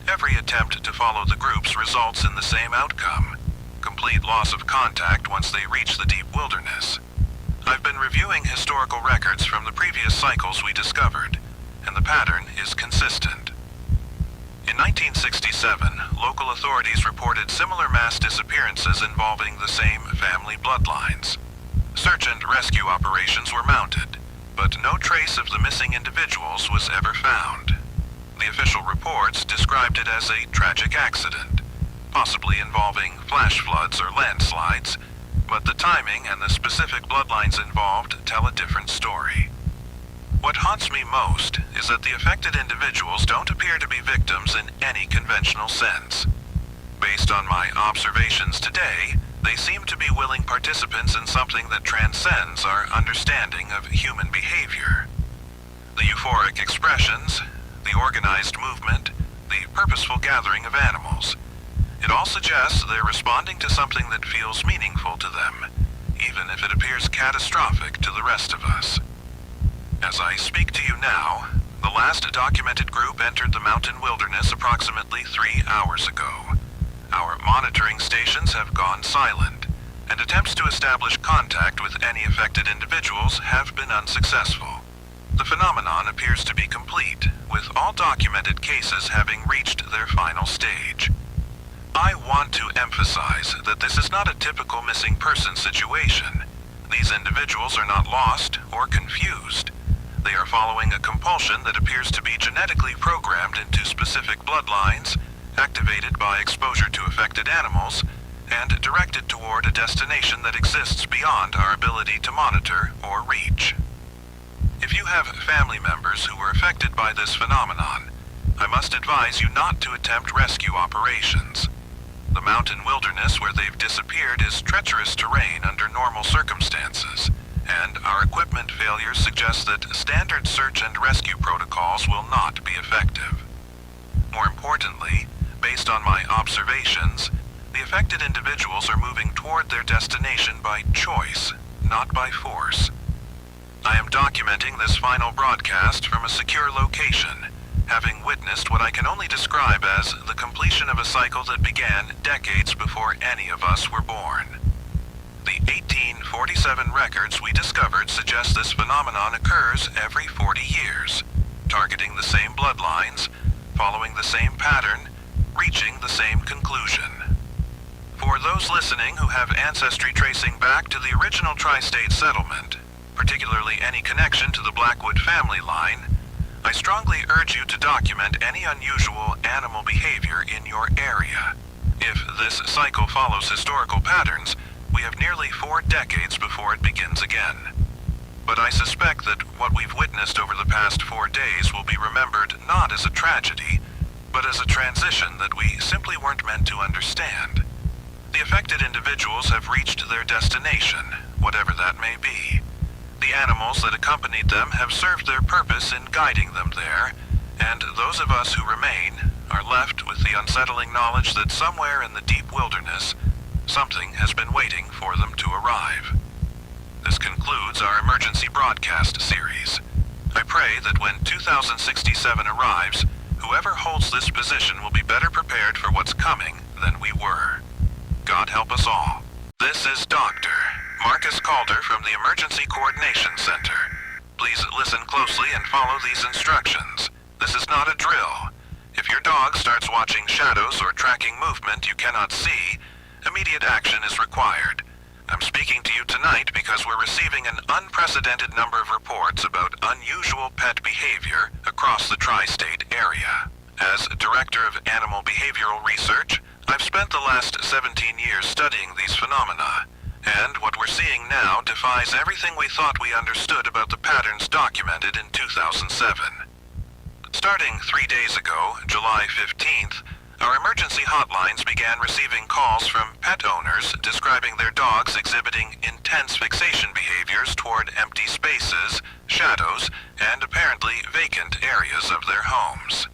Every attempt to follow the groups results in the same outcome: complete loss of contact once they reach the deep wilderness. I've been reviewing historical records from the previous cycles we discovered, and the pattern is consistent. In 1967, local authorities reported similar mass disappearances involving the same family bloodlines. Search and rescue operations were mounted, but no trace of the missing individuals was ever found. The official reports described it as a tragic accident, possibly involving flash floods or landslides, but the timing and the specific bloodlines involved tell a different story. What haunts me most is that the affected individuals don't appear to be victims in any conventional sense. Based on my observations today, they seem to be willing participants in something that transcends our understanding of human behavior. The euphoric expressions, the organized movement, the purposeful gathering of animals. It all suggests they're responding to something that feels meaningful to them, even if it appears catastrophic to the rest of us. As I speak to you now, the last documented group entered the mountain wilderness approximately 3 hours ago. Our monitoring stations have gone silent, and attempts to establish contact with any affected individuals have been unsuccessful. The phenomenon appears to be complete, with all documented cases having reached their final stage. I want to emphasize that this is not a typical missing person situation. These individuals are not lost or confused. They are following a compulsion that appears to be genetically programmed into specific bloodlines, activated by exposure to affected animals, and directed toward a destination that exists beyond our ability to monitor or reach. If you have family members who were affected by this phenomenon, I must advise you not to attempt rescue operations. The mountain wilderness where they've disappeared is treacherous terrain under normal circumstances, and our equipment failures suggest that standard search and rescue protocols will not be effective. More importantly, based based on my observations, the affected individuals are moving toward their destination by choice, not by force. I am documenting this final broadcast from a secure location, having witnessed what I can only describe as the completion of a cycle that began decades before any of us were born. The 1847 records we discovered suggest this phenomenon occurs every 40 years, targeting the same bloodlines, following the same pattern, reaching the same conclusion. For those listening who have ancestry tracing back to the original tri-state settlement, particularly any connection to the Blackwood family line, I strongly urge you to document any unusual animal behavior in your area. If this cycle follows historical patterns, we have nearly 4 decades before it begins again. But I suspect that what we've witnessed over the past 4 days will be remembered not as a tragedy, but as a transition that we simply weren't meant to understand. The affected individuals have reached their destination, whatever that may be. The animals that accompanied them have served their purpose in guiding them there, and those of us who remain are left with the unsettling knowledge that somewhere in the deep wilderness, something has been waiting for them to arrive. This concludes our emergency broadcast series. I pray that when 2067 arrives, whoever holds this position will be better prepared for what's coming than we were. God help us all. This is Dr. Marcus Calder from the Emergency Coordination Center. Please listen closely and follow these instructions. This is not a drill. If your dog starts watching shadows or tracking movement you cannot see, immediate action is required. I'm speaking to you tonight because we're receiving an unprecedented number of reports about unusual pet behavior across the tri-state area. As Director of Animal Behavioral Research, I've spent the last 17 years studying these phenomena, and what we're seeing now defies everything we thought we understood about the patterns documented in 2007. Starting 3 days ago, July 15th, our emergency hotlines began receiving calls from pet owners describing their dogs exhibiting intense fixation behaviors toward empty spaces, shadows, and apparently vacant areas of their homes.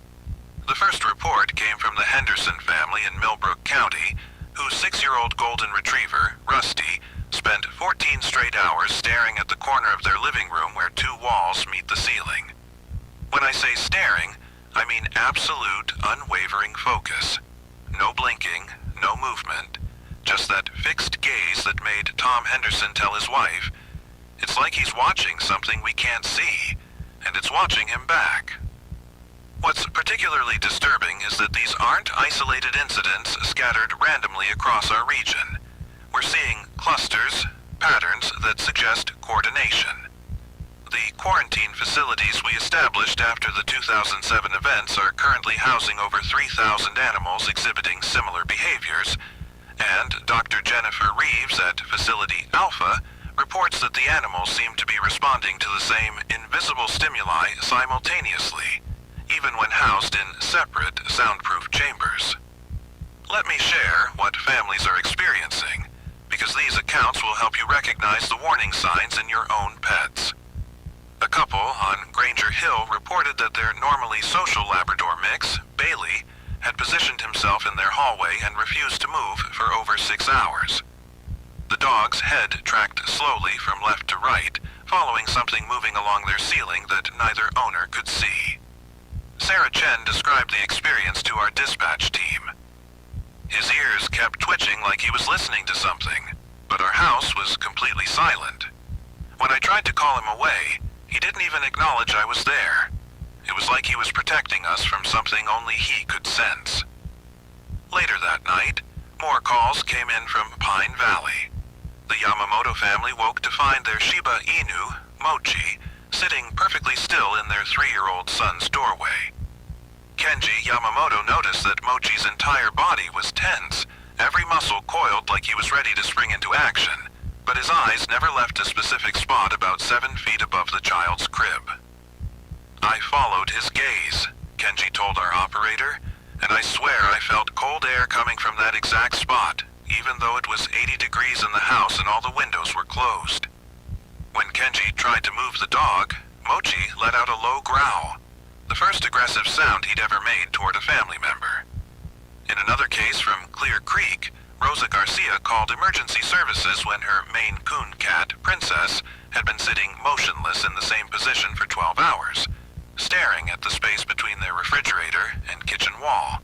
The first report came from the Henderson family in Millbrook County, whose 6-year-old golden retriever, Rusty, spent 14 straight hours staring at the corner of their living room where 2 walls meet the ceiling. When I say staring, I mean absolute, unwavering focus. No blinking, no movement, just that fixed gaze that made Tom Henderson tell his wife, "It's like he's watching something we can't see, and it's watching him back." What's particularly disturbing is that these aren't isolated incidents scattered randomly across our region. We're seeing clusters, patterns that suggest coordination. The quarantine facilities we established after the 2007 events are currently housing over 3,000 animals exhibiting similar behaviors, and Dr. Jennifer Reeves at Facility Alpha reports that the animals seem to be responding to the same invisible stimuli simultaneously, even when housed in separate soundproof chambers. Let me share what families are experiencing, because these accounts will help you recognize the warning signs in your own pets. A couple on Granger Hill reported that their normally social Labrador mix, Bailey, had positioned himself in their hallway and refused to move for over 6 hours. The dog's head tracked slowly from left to right, following something moving along their ceiling that neither owner could see. Sarah Chen described the experience to our dispatch team. His ears kept twitching like he was listening to something, but our house was completely silent. When I tried to call him away, he didn't even acknowledge I was there. It was like he was protecting us from something only he could sense. Later that night, more calls came in from Pine Valley. The Yamamoto family woke to find their Shiba Inu, Mochi, sitting perfectly still in their 3-year-old son's doorway. Kenji Yamamoto noticed that Mochi's entire body was tense, every muscle coiled like he was ready to spring into action, but his eyes never left a specific spot about 7 feet above the child's crib. "I followed his gaze," Kenji told our operator, "and I swear I felt cold air coming from that exact spot, even though it was 80 degrees in the house and all the windows were closed." When Kenji tried to move the dog, Mochi let out a low growl, the first aggressive sound he'd ever made toward a family member. In Sophia called emergency services when her Maine Coon cat, Princess, had been sitting motionless in the same position for 12 hours, staring at the space between their refrigerator and kitchen wall.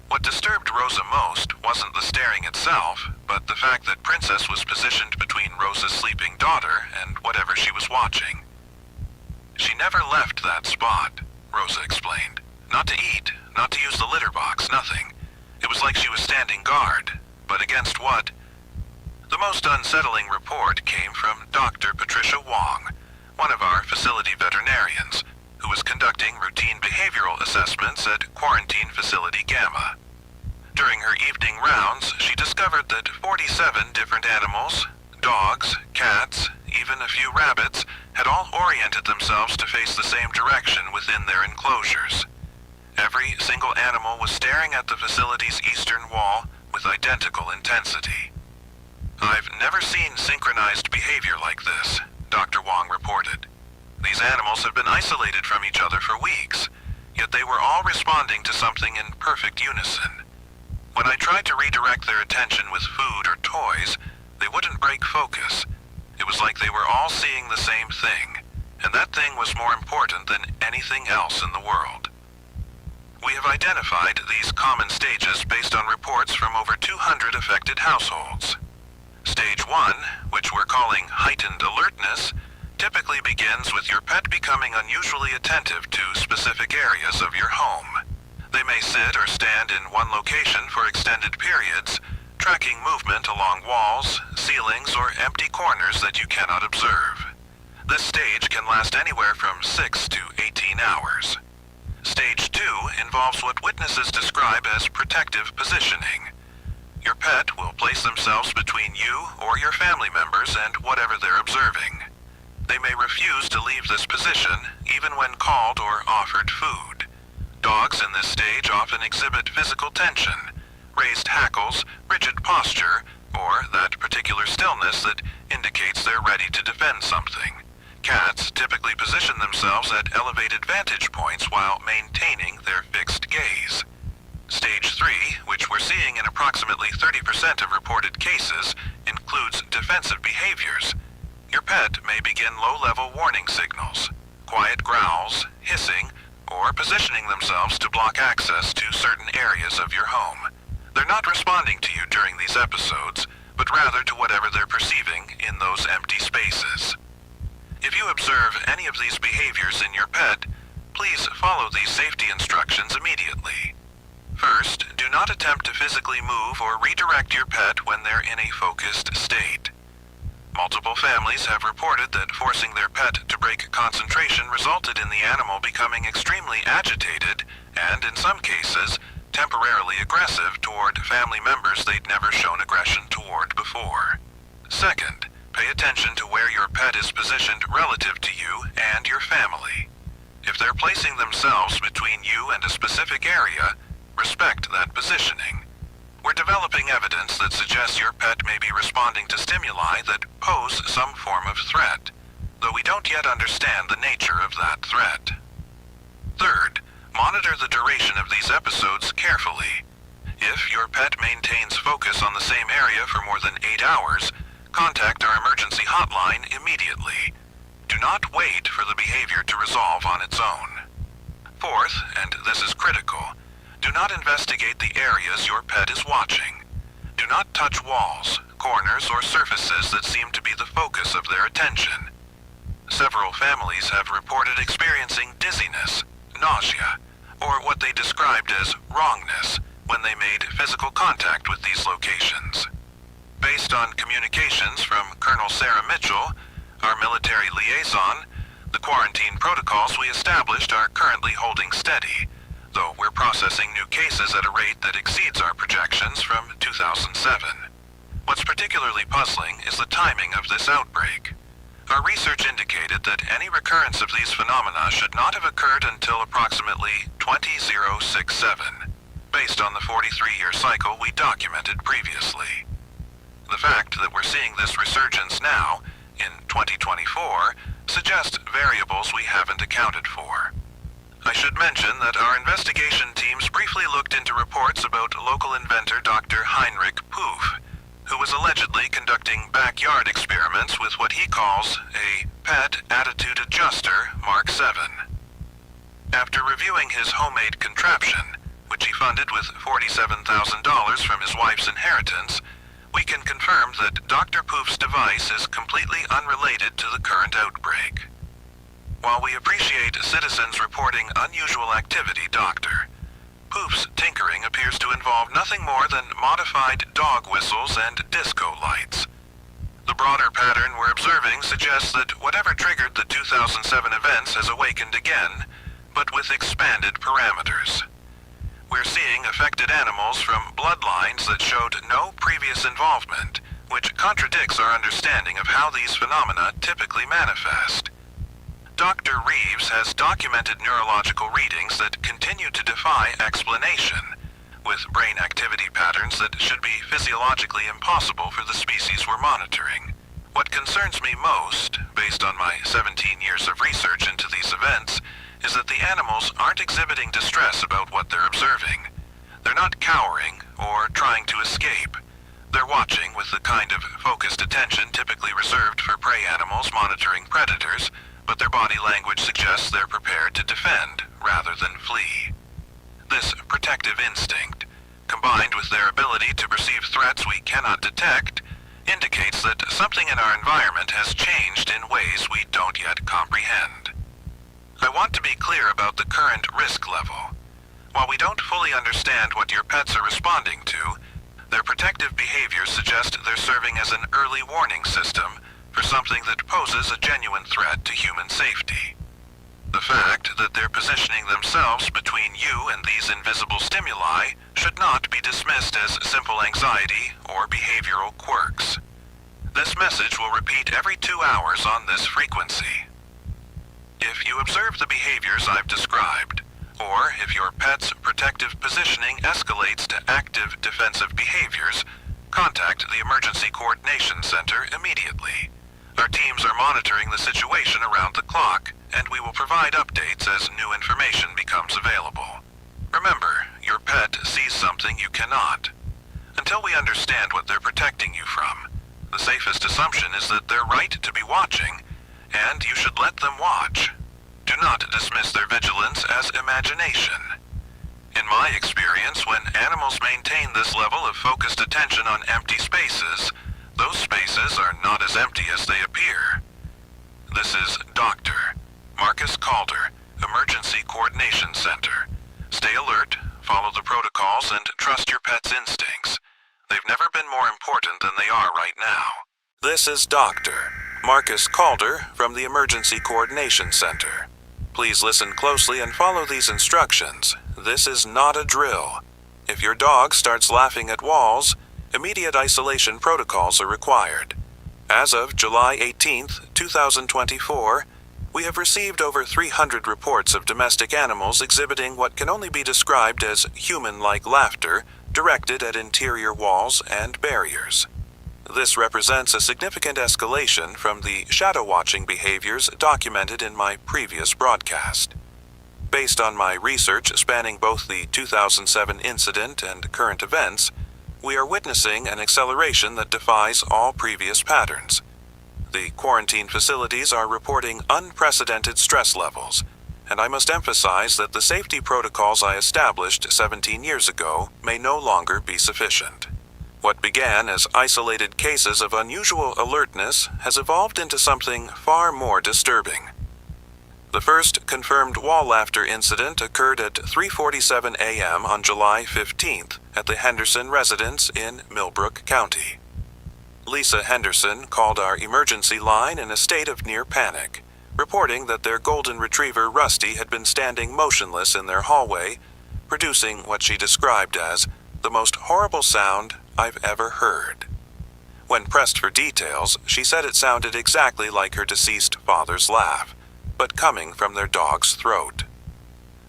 What disturbed Rosa most wasn't the staring itself, but the fact that Princess was positioned between Rosa's sleeping daughter and whatever she was watching. She never left that spot, Rosa explained. Not to eat, not to use the litter box, nothing. It was like she was standing guard. But against what? The most unsettling report came from Dr. Patricia Wong, one of our facility veterinarians, who was conducting routine behavioral assessments at Quarantine Facility Gamma. During her evening rounds, she discovered that 47 different animals, dogs, cats, even a few rabbits, had all oriented themselves to face the same direction within their enclosures. Every single animal was staring at the facility's eastern wall with identical intensity. "I've never seen synchronized behavior like this," Dr. Wong reported. "These animals have been isolated from each other for weeks, yet they were all responding to something in perfect unison. When I tried to redirect their attention with food or toys, they wouldn't break focus. It was like they were all seeing the same thing, and that thing was more important than anything else in the world." We have identified these common stages based on reports from over 200 affected households. Stage 1, which we're calling heightened alertness, typically begins with your pet becoming unusually attentive to specific areas of your home. They may sit or stand in one location for extended periods, tracking movement along walls, ceilings, or empty corners that you cannot observe. This stage can last anywhere from 6 to 18 hours. Stage 2 involves what witnesses describe as protective positioning. Your pet will place themselves between you or your family members and whatever they're observing. They may refuse to leave this position, even when called or offered food. Dogs in this stage often exhibit physical tension, raised hackles, rigid posture, or that particular stillness that indicates they're ready to defend something. Cats typically position themselves at elevated vantage points while maintaining their fixed gaze. Stage 3, which we're seeing in approximately 30% of reported cases, includes defensive behaviors. Your pet may begin low-level warning signals, quiet growls, hissing, or positioning themselves to block access to certain areas of your home. They're not responding to you during these episodes, but rather to whatever they're perceiving in those empty spaces. If you observe any of these behaviors in your pet, please follow these safety instructions immediately. First, do not attempt to physically move or redirect your pet when they're in a focused state. Multiple families have reported that forcing their pet to break concentration resulted in the animal becoming extremely agitated and, in some cases, temporarily aggressive toward family members they'd never shown aggression toward before. Second, pay attention to where your pet is positioned relative to you and your family. If they're placing themselves between you and a specific area, respect that positioning. We're developing evidence that suggests your pet may be responding to stimuli that pose some form of threat, though we don't yet understand the nature of that threat. Third, monitor the duration of these episodes carefully. If your pet maintains focus on the same area for more than 8 hours, contact our emergency hotline immediately. Do not wait for the behavior to resolve on its own. Fourth, and this is critical, do not investigate the areas your pet is watching. Do not touch walls, corners, or surfaces that seem to be the focus of their attention. Several families have reported experiencing dizziness, nausea, or what they described as wrongness when they made physical contact with these locations. Based on communications from Colonel Sarah Mitchell, our military liaison, the quarantine protocols we established are currently holding steady, though we're processing new cases at a rate that exceeds our projections from 2007. What's particularly puzzling is the timing of this outbreak. Our research indicated that any recurrence of these phenomena should not have occurred until approximately 2067, based on the 43-year cycle we documented previously. The fact that we're seeing this resurgence now, in 2024, suggests variables we haven't accounted for. I should mention that our investigation teams briefly looked into reports about local inventor Dr. Heinrich Poof, who was allegedly conducting backyard experiments with what he calls a pet attitude adjuster Mark 7. After reviewing his homemade contraption, which he funded with $47,000 from his wife's inheritance, we can confirm that Dr. Poof's device is completely unrelated to the current outbreak. While we appreciate citizens reporting unusual activity, Dr. Poof's tinkering appears to involve nothing more than modified dog whistles and disco lights. The broader pattern we're observing suggests that whatever triggered the 2007 events has awakened again, but with expanded parameters. We're seeing affected animals from bloodlines that showed no previous involvement, which contradicts our understanding of how these phenomena typically manifest. Dr. Reeves has documented neurological readings that continue to defy explanation, with brain activity patterns that should be physiologically impossible for the species we're monitoring. What concerns me most, based on my 17 years of research into these events, is that the animals aren't exhibiting distress about what they're observing. They're not cowering or trying to escape. They're watching with the kind of focused attention typically reserved for prey animals monitoring predators, but their body language suggests they're prepared to defend rather than flee. This protective instinct, combined with their ability to perceive threats we cannot detect, indicates that something in our environment has changed in ways we don't yet comprehend. I want to be clear about the current risk level. While we don't fully understand what your pets are responding to, their protective behaviors suggest they're serving as an early warning system for something that poses a genuine threat to human safety. The fact that they're positioning themselves between you and these invisible stimuli should not be dismissed as simple anxiety or behavioral quirks. This message will repeat every 2 hours on this frequency. If you observe the behaviors I've described, or if your pet's protective positioning escalates to active defensive behaviors, contact the Emergency Coordination Center immediately. Our teams are monitoring the situation around the clock, and we will provide updates as new information becomes available. Remember, your pet sees something you cannot. Until we understand what they're protecting you from, the safest assumption is that they're right to be watching, and you should let them watch. Do not dismiss their vigilance as imagination. In my experience, when animals maintain this level of focused attention on empty spaces, those spaces are not as empty as they appear. This is Dr. Marcus Calder, Emergency Coordination Center. Stay alert, follow the protocols, and trust your pet's instincts. They've never been more important than they are right now. This is Dr. Marcus Calder from the Emergency Coordination Center. Please listen closely and follow these instructions. This is not a drill. If your dog starts laughing at walls, immediate isolation protocols are required. As of July 18, 2024, we have received over 300 reports of domestic animals exhibiting what can only be described as human-like laughter directed at interior walls and barriers. This represents a significant escalation from the shadow-watching behaviors documented in my previous broadcast. Based on my research spanning both the 2007 incident and current events, we are witnessing an acceleration that defies all previous patterns. The quarantine facilities are reporting unprecedented stress levels, and I must emphasize that the safety protocols I established 17 years ago may no longer be sufficient. What began as isolated cases of unusual alertness has evolved into something far more disturbing. The first confirmed wall laughter incident occurred at 3:47 a.m. on July 15th at the Henderson residence in Millbrook County. Lisa Henderson called our emergency line in a state of near panic, reporting that their golden retriever Rusty had been standing motionless in their hallway, producing what she described as the most horrible sound I've ever heard. When pressed for details, she said it sounded exactly like her deceased father's laugh, but coming from their dog's throat.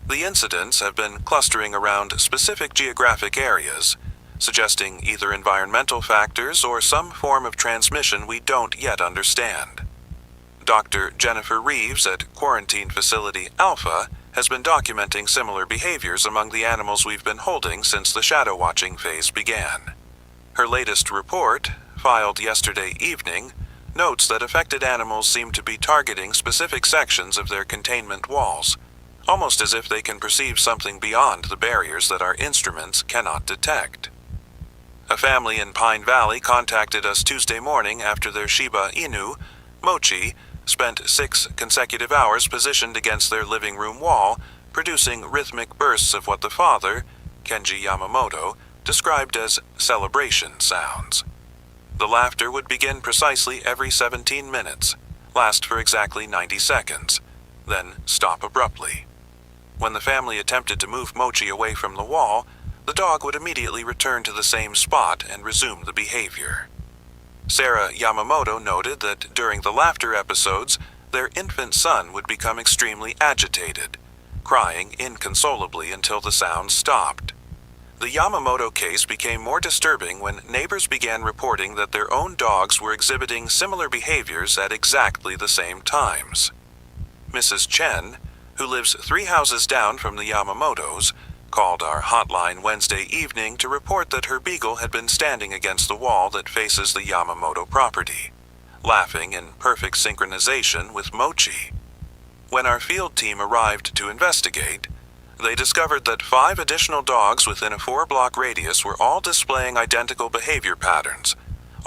The incidents have been clustering around specific geographic areas, suggesting either environmental factors or some form of transmission we don't yet understand. Dr. Jennifer Reeves at Quarantine Facility Alpha has been documenting similar behaviors among the animals we've been holding since the shadow watching phase began. Her latest report, filed yesterday evening, notes that affected animals seem to be targeting specific sections of their containment walls, almost as if they can perceive something beyond the barriers that our instruments cannot detect. A family in Pine Valley contacted us Tuesday morning after their Shiba Inu, Mochi, spent 6 consecutive hours positioned against their living room wall, producing rhythmic bursts of what the father, Kenji Yamamoto, described as celebration sounds. The laughter would begin precisely every 17 minutes, last for exactly 90 seconds, then stop abruptly. When the family attempted to move Mochi away from the wall, the dog would immediately return to the same spot and resume the behavior. Sarah Yamamoto noted that during the laughter episodes, their infant son would become extremely agitated, crying inconsolably until the sound stopped. The Yamamoto case became more disturbing when neighbors began reporting that their own dogs were exhibiting similar behaviors at exactly the same times. Mrs. Chen, who lives 3 houses down from the Yamamotos, called our hotline Wednesday evening to report that her beagle had been standing against the wall that faces the Yamamoto property, laughing in perfect synchronization with Mochi. When our field team arrived to investigate, they discovered that 5 additional dogs within a 4-block radius were all displaying identical behavior patterns,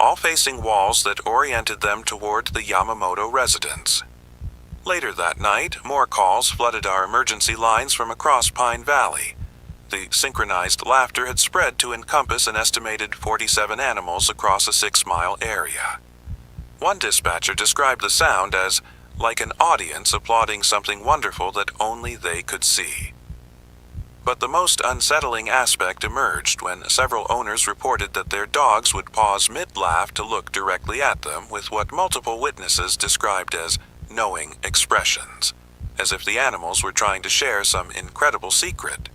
all facing walls that oriented them toward the Yamamoto residence. Later that night, more calls flooded our emergency lines from across Pine Valley. The synchronized laughter had spread to encompass an estimated 47 animals across a 6-mile area. One dispatcher described the sound as like an audience applauding something wonderful that only they could see. But the most unsettling aspect emerged when several owners reported that their dogs would pause mid-laugh to look directly at them with what multiple witnesses described as knowing expressions, as if the animals were trying to share some incredible secret.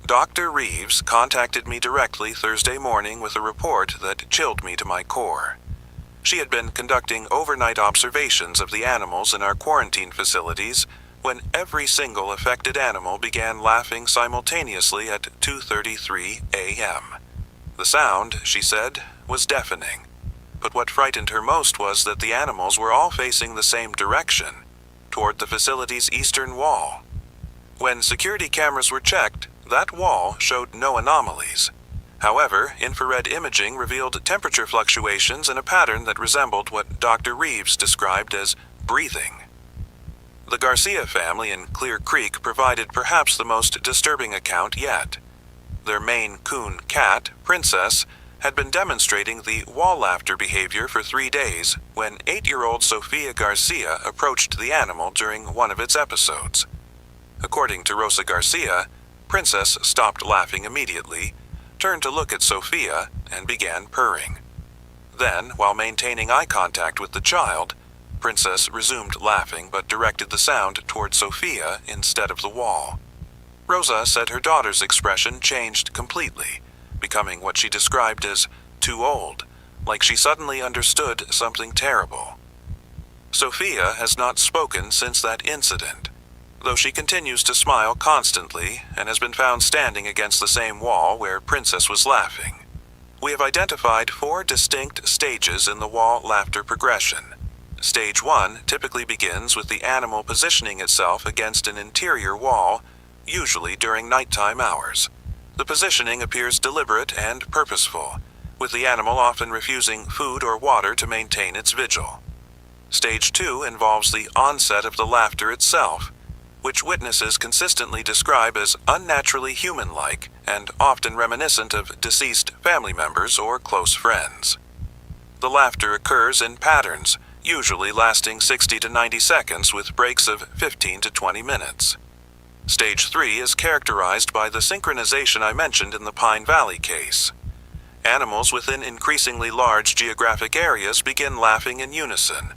Dr. Reeves contacted me directly Thursday morning with a report that chilled me to my core. She had been conducting overnight observations of the animals in our quarantine facilities when every single affected animal began laughing simultaneously at 2:33 a.m. The sound, she said, was deafening. But what frightened her most was that the animals were all facing the same direction, toward the facility's eastern wall. When security cameras were checked, that wall showed no anomalies. However, infrared imaging revealed temperature fluctuations in a pattern that resembled what Dr. Reeves described as breathing. The Garcia family in Clear Creek provided perhaps the most disturbing account yet. Their Maine Coon cat, Princess, had been demonstrating the wall laughter behavior for 3 days when 8-year-old Sofia Garcia approached the animal during one of its episodes. According to Rosa Garcia, Princess stopped laughing immediately, turned to look at Sofia, and began purring. Then, while maintaining eye contact with the child, Princess resumed laughing but directed the sound toward Sofia instead of the wall. Rosa said her daughter's expression changed completely, becoming what she described as too old, like she suddenly understood something terrible. Sofia has not spoken since that incident, though she continues to smile constantly and has been found standing against the same wall where Princess was laughing. We have identified 4 distinct stages in the wall laughter progression. Stage 1 typically begins with the animal positioning itself against an interior wall, usually during nighttime hours. The positioning appears deliberate and purposeful, with the animal often refusing food or water to maintain its vigil. Stage 2 involves the onset of the laughter itself, which witnesses consistently describe as unnaturally human-like and often reminiscent of deceased family members or close friends. The laughter occurs in patterns, usually lasting 60 to 90 seconds with breaks of 15 to 20 minutes. Stage 3 is characterized by the synchronization I mentioned in the Pine Valley case. Animals within increasingly large geographic areas begin laughing in unison,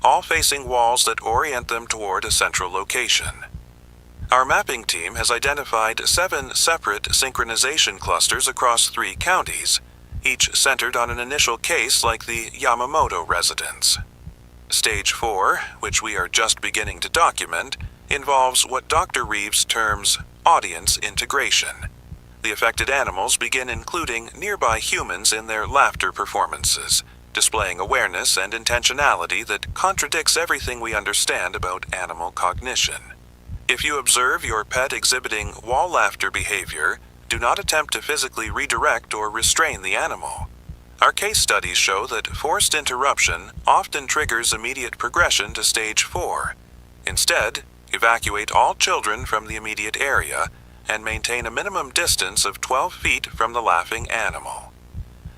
all facing walls that orient them toward a central location. Our mapping team has identified 7 separate synchronization clusters across 3 counties, each centered on an initial case like the Yamamoto residence. Stage 4, which we are just beginning to document, involves what Dr. Reeves terms audience integration. The affected animals begin including nearby humans in their laughter performances, displaying awareness and intentionality that contradicts everything we understand about animal cognition. If you observe your pet exhibiting wall laughter behavior, do not attempt to physically redirect or restrain the animal. Our case studies show that forced interruption often triggers immediate progression to stage 4. Instead, evacuate all children from the immediate area and maintain a minimum distance of 12 feet from the laughing animal.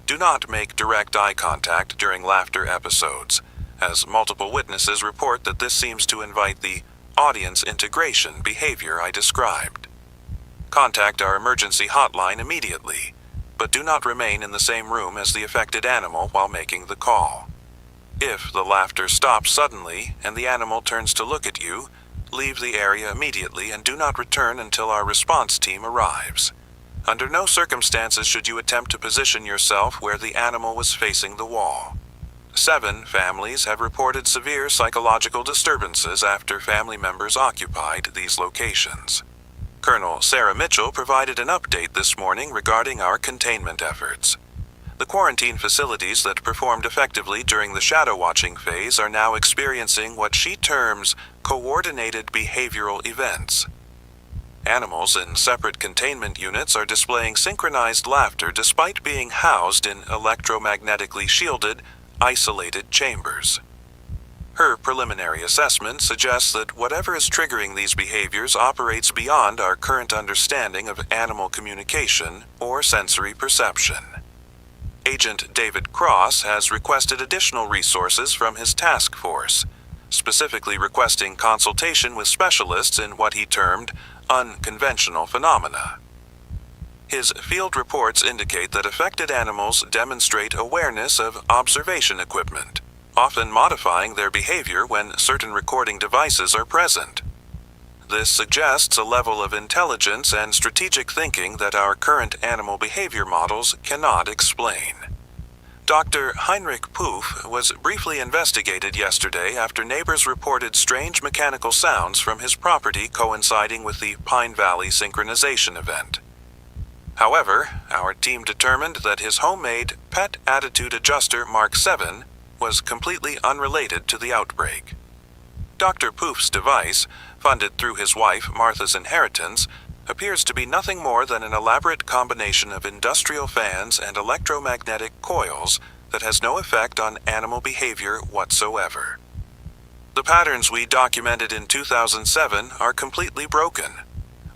Do not make direct eye contact during laughter episodes, as multiple witnesses report that this seems to invite the audience integration behavior I described. Contact our emergency hotline immediately, but do not remain in the same room as the affected animal while making the call. If the laughter stops suddenly and the animal turns to look at you, leave the area immediately and do not return until our response team arrives. Under no circumstances should you attempt to position yourself where the animal was facing the wall. 7 families have reported severe psychological disturbances after family members occupied these locations. Colonel Sarah Mitchell provided an update this morning regarding our containment efforts. The quarantine facilities that performed effectively during the shadow watching phase are now experiencing what she terms coordinated behavioral events. Animals in separate containment units are displaying synchronized laughter despite being housed in electromagnetically shielded, isolated chambers. Her preliminary assessment suggests that whatever is triggering these behaviors operates beyond our current understanding of animal communication or sensory perception. Agent David Cross has requested additional resources from his task force, specifically requesting consultation with specialists in what he termed unconventional phenomena. His field reports indicate that affected animals demonstrate awareness of observation equipment, often modifying their behavior when certain recording devices are present. This suggests a level of intelligence and strategic thinking that our current animal behavior models cannot explain. Dr. Heinrich Poof was briefly investigated yesterday after neighbors reported strange mechanical sounds from his property coinciding with the Pine Valley synchronization event. However, our team determined that his homemade pet attitude adjuster Mark 7 was completely unrelated to the outbreak. Dr. Poof's device, funded through his wife Martha's inheritance, appears to be nothing more than an elaborate combination of industrial fans and electromagnetic coils that has no effect on animal behavior whatsoever. The patterns we documented in 2007 are completely broken.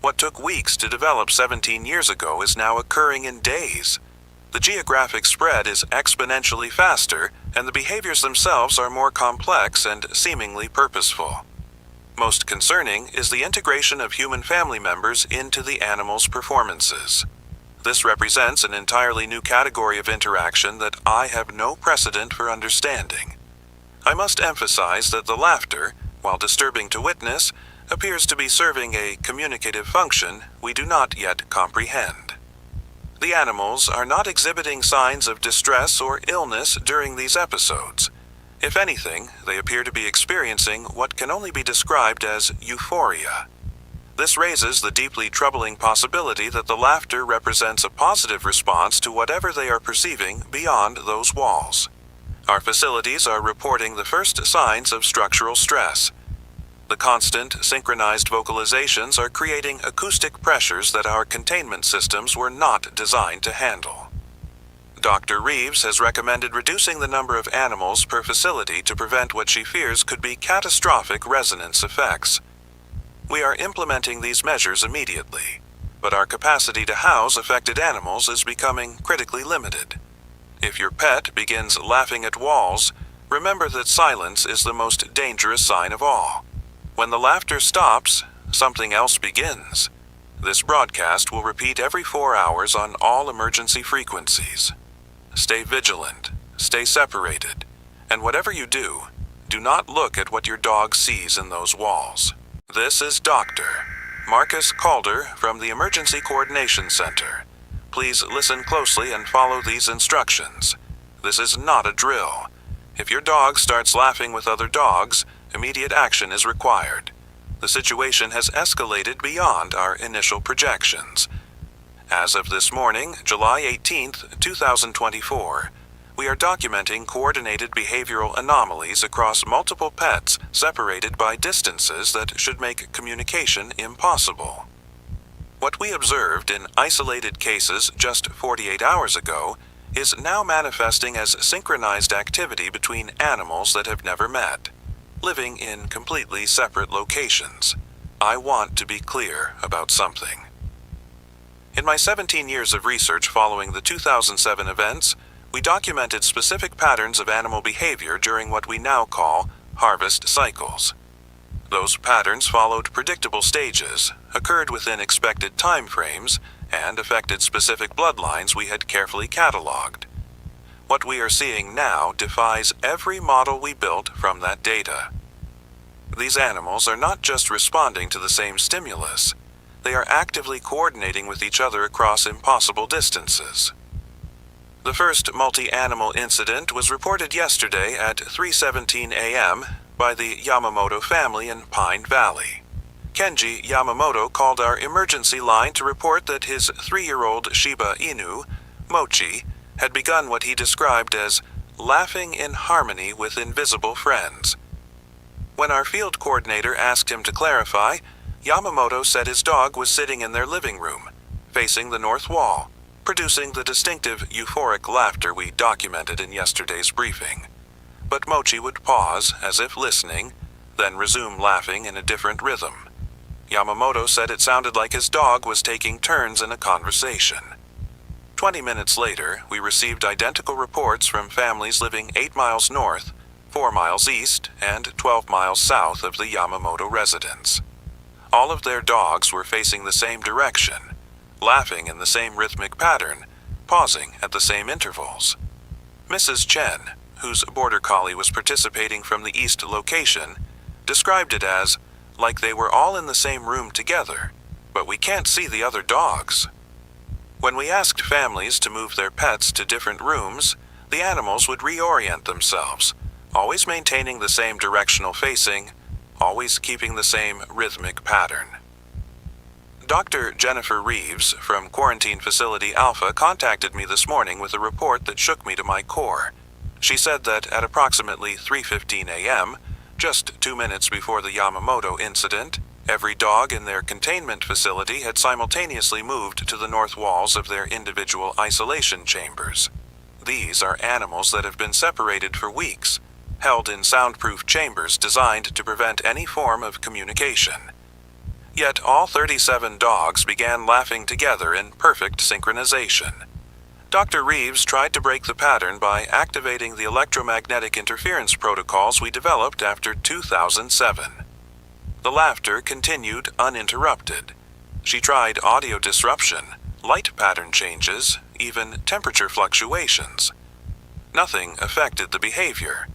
What took weeks to develop 17 years ago is now occurring in days. The geographic spread is exponentially faster, and the behaviors themselves are more complex and seemingly purposeful. Most concerning is the integration of human family members into the animal's performances. This represents an entirely new category of interaction that I have no precedent for understanding. I must emphasize that the laughter, while disturbing to witness, appears to be serving a communicative function we do not yet comprehend. The animals are not exhibiting signs of distress or illness during these episodes. If anything, they appear to be experiencing what can only be described as euphoria. This raises the deeply troubling possibility that the laughter represents a positive response to whatever they are perceiving beyond those walls. Our facilities are reporting the first signs of structural stress. The constant, synchronized vocalizations are creating acoustic pressures that our containment systems were not designed to handle. Dr. Reeves has recommended reducing the number of animals per facility to prevent what she fears could be catastrophic resonance effects. We are implementing these measures immediately, but our capacity to house affected animals is becoming critically limited. If your pet begins laughing at walls, remember that silence is the most dangerous sign of all. When the laughter stops, something else begins. This broadcast will repeat every 4 hours on all emergency frequencies. Stay vigilant, stay separated, and whatever you do, do not look at what your dog sees in those walls. This is Dr. Marcus Calder from the Emergency Coordination Center. Please listen closely and follow these instructions. This is not a drill. If your dog starts laughing with other dogs, immediate action is required. The situation has escalated beyond our initial projections. As of this morning, July 18th, 2024, we are documenting coordinated behavioral anomalies across multiple pets separated by distances that should make communication impossible. What we observed in isolated cases just 48 hours ago is now manifesting as synchronized activity between animals that have never met, living in completely separate locations. I want to be clear about something. In my 17 years of research following the 2007 events, we documented specific patterns of animal behavior during what we now call harvest cycles. Those patterns followed predictable stages, occurred within expected time frames, and affected specific bloodlines we had carefully cataloged. What we are seeing now defies every model we built from that data. These animals are not just responding to the same stimulus, they are actively coordinating with each other across impossible distances. The first multi-animal incident was reported yesterday at 3:17 a.m. by the Yamamoto family in Pine Valley. Kenji Yamamoto called our emergency line to report that his 3-year-old Shiba Inu, Mochi, had begun what he described as laughing in harmony with invisible friends. When our field coordinator asked him to clarify, Yamamoto said his dog was sitting in their living room, facing the north wall, producing the distinctive euphoric laughter we documented in yesterday's briefing. But Mochi would pause, as if listening, then resume laughing in a different rhythm. Yamamoto said it sounded like his dog was taking turns in a conversation. 20 minutes later, we received identical reports from families living 8 miles north, 4 miles east, and 12 miles south of the Yamamoto residence. All of their dogs were facing the same direction, laughing in the same rhythmic pattern, pausing at the same intervals. Mrs. Chen, whose border collie was participating from the east location, described it as, like they were all in the same room together, but we can't see the other dogs. When we asked families to move their pets to different rooms, the animals would reorient themselves, always maintaining the same directional facing, always keeping the same rhythmic pattern. Dr. Jennifer Reeves from Quarantine Facility Alpha contacted me this morning with a report that shook me to my core. She said that at approximately 3:15 a.m., just 2 minutes before the Yamamoto incident, every dog in their containment facility had simultaneously moved to the north walls of their individual isolation chambers. These are animals that have been separated for weeks, held in soundproof chambers designed to prevent any form of communication. Yet all 37 dogs began laughing together in perfect synchronization. Dr. Reeves tried to break the pattern by activating the electromagnetic interference protocols we developed after 2007. The laughter continued uninterrupted. She tried audio disruption, light pattern changes, even temperature fluctuations. Nothing affected the behavior.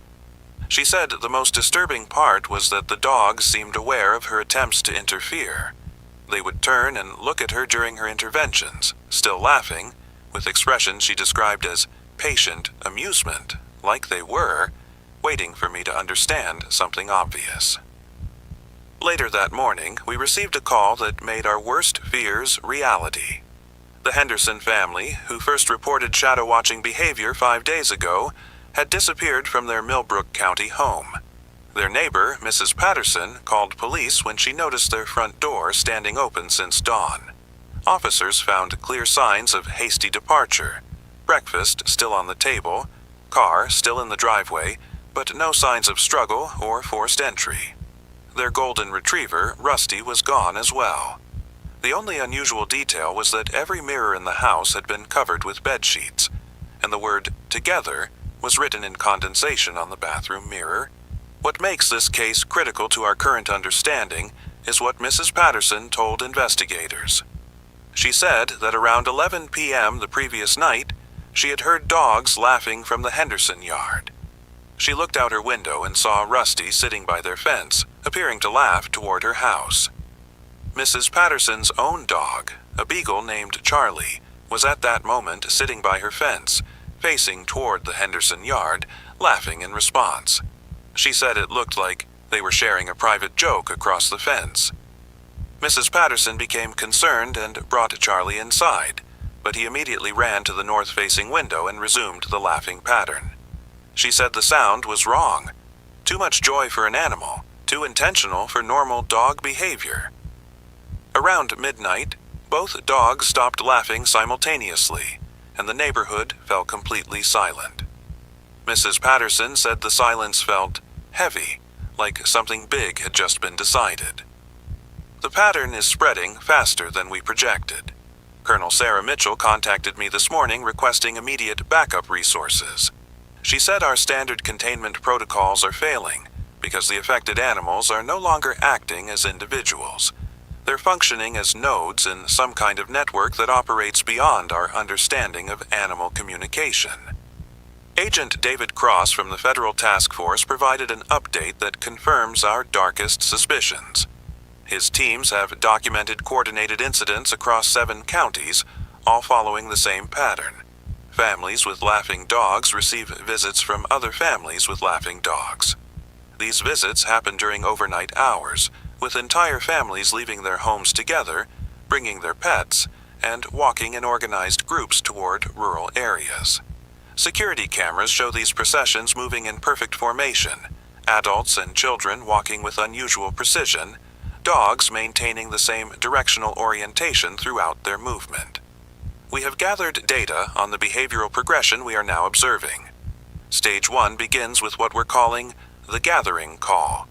She said the most disturbing part was that the dogs seemed aware of her attempts to interfere. They would turn and look at her during her interventions, still laughing, with expressions she described as patient amusement, like they were, waiting for me to understand something obvious. Later that morning, we received a call that made our worst fears reality. The Henderson family, who first reported shadow-watching behavior 5 days ago, had disappeared from their Millbrook County home. Their neighbor, Mrs. Patterson, called police when she noticed their front door standing open since dawn. Officers found clear signs of hasty departure, breakfast still on the table, car still in the driveway, but no signs of struggle or forced entry. Their golden retriever, Rusty, was gone as well. The only unusual detail was that every mirror in the house had been covered with bed sheets, and the word "together" was written in condensation on the bathroom mirror. What makes this case critical to our current understanding is what Mrs. Patterson told investigators. She said that around 11 p.m. the previous night, she had heard dogs laughing from the Henderson yard. She looked out her window and saw Rusty sitting by their fence, appearing to laugh toward her house. Mrs. Patterson's own dog, a beagle named Charlie, was at that moment sitting by her fence, facing toward the Henderson yard, laughing in response. She said it looked like they were sharing a private joke across the fence. Mrs. Patterson became concerned and brought Charlie inside, but he immediately ran to the north-facing window and resumed the laughing pattern. She said the sound was wrong. Too much joy for an animal, too intentional for normal dog behavior. Around midnight, both dogs stopped laughing simultaneously, and the neighborhood fell completely silent. Mrs. Patterson said the silence felt heavy, like something big had just been decided. The pattern is spreading faster than we projected. Colonel Sarah Mitchell contacted me this morning requesting immediate backup resources. She said our standard containment protocols are failing because the affected animals are no longer acting as individuals. They're functioning as nodes in some kind of network that operates beyond our understanding of animal communication. Agent David Cross from the Federal Task Force provided an update that confirms our darkest suspicions. His teams have documented coordinated incidents across 7 counties, all following the same pattern. Families with laughing dogs receive visits from other families with laughing dogs. These visits happen during overnight hours, with entire families leaving their homes together, bringing their pets, and walking in organized groups toward rural areas. Security cameras show these processions moving in perfect formation, adults and children walking with unusual precision, dogs maintaining the same directional orientation throughout their movement. We have gathered data on the behavioral progression we are now observing. Stage 1 begins with what we're calling the gathering call.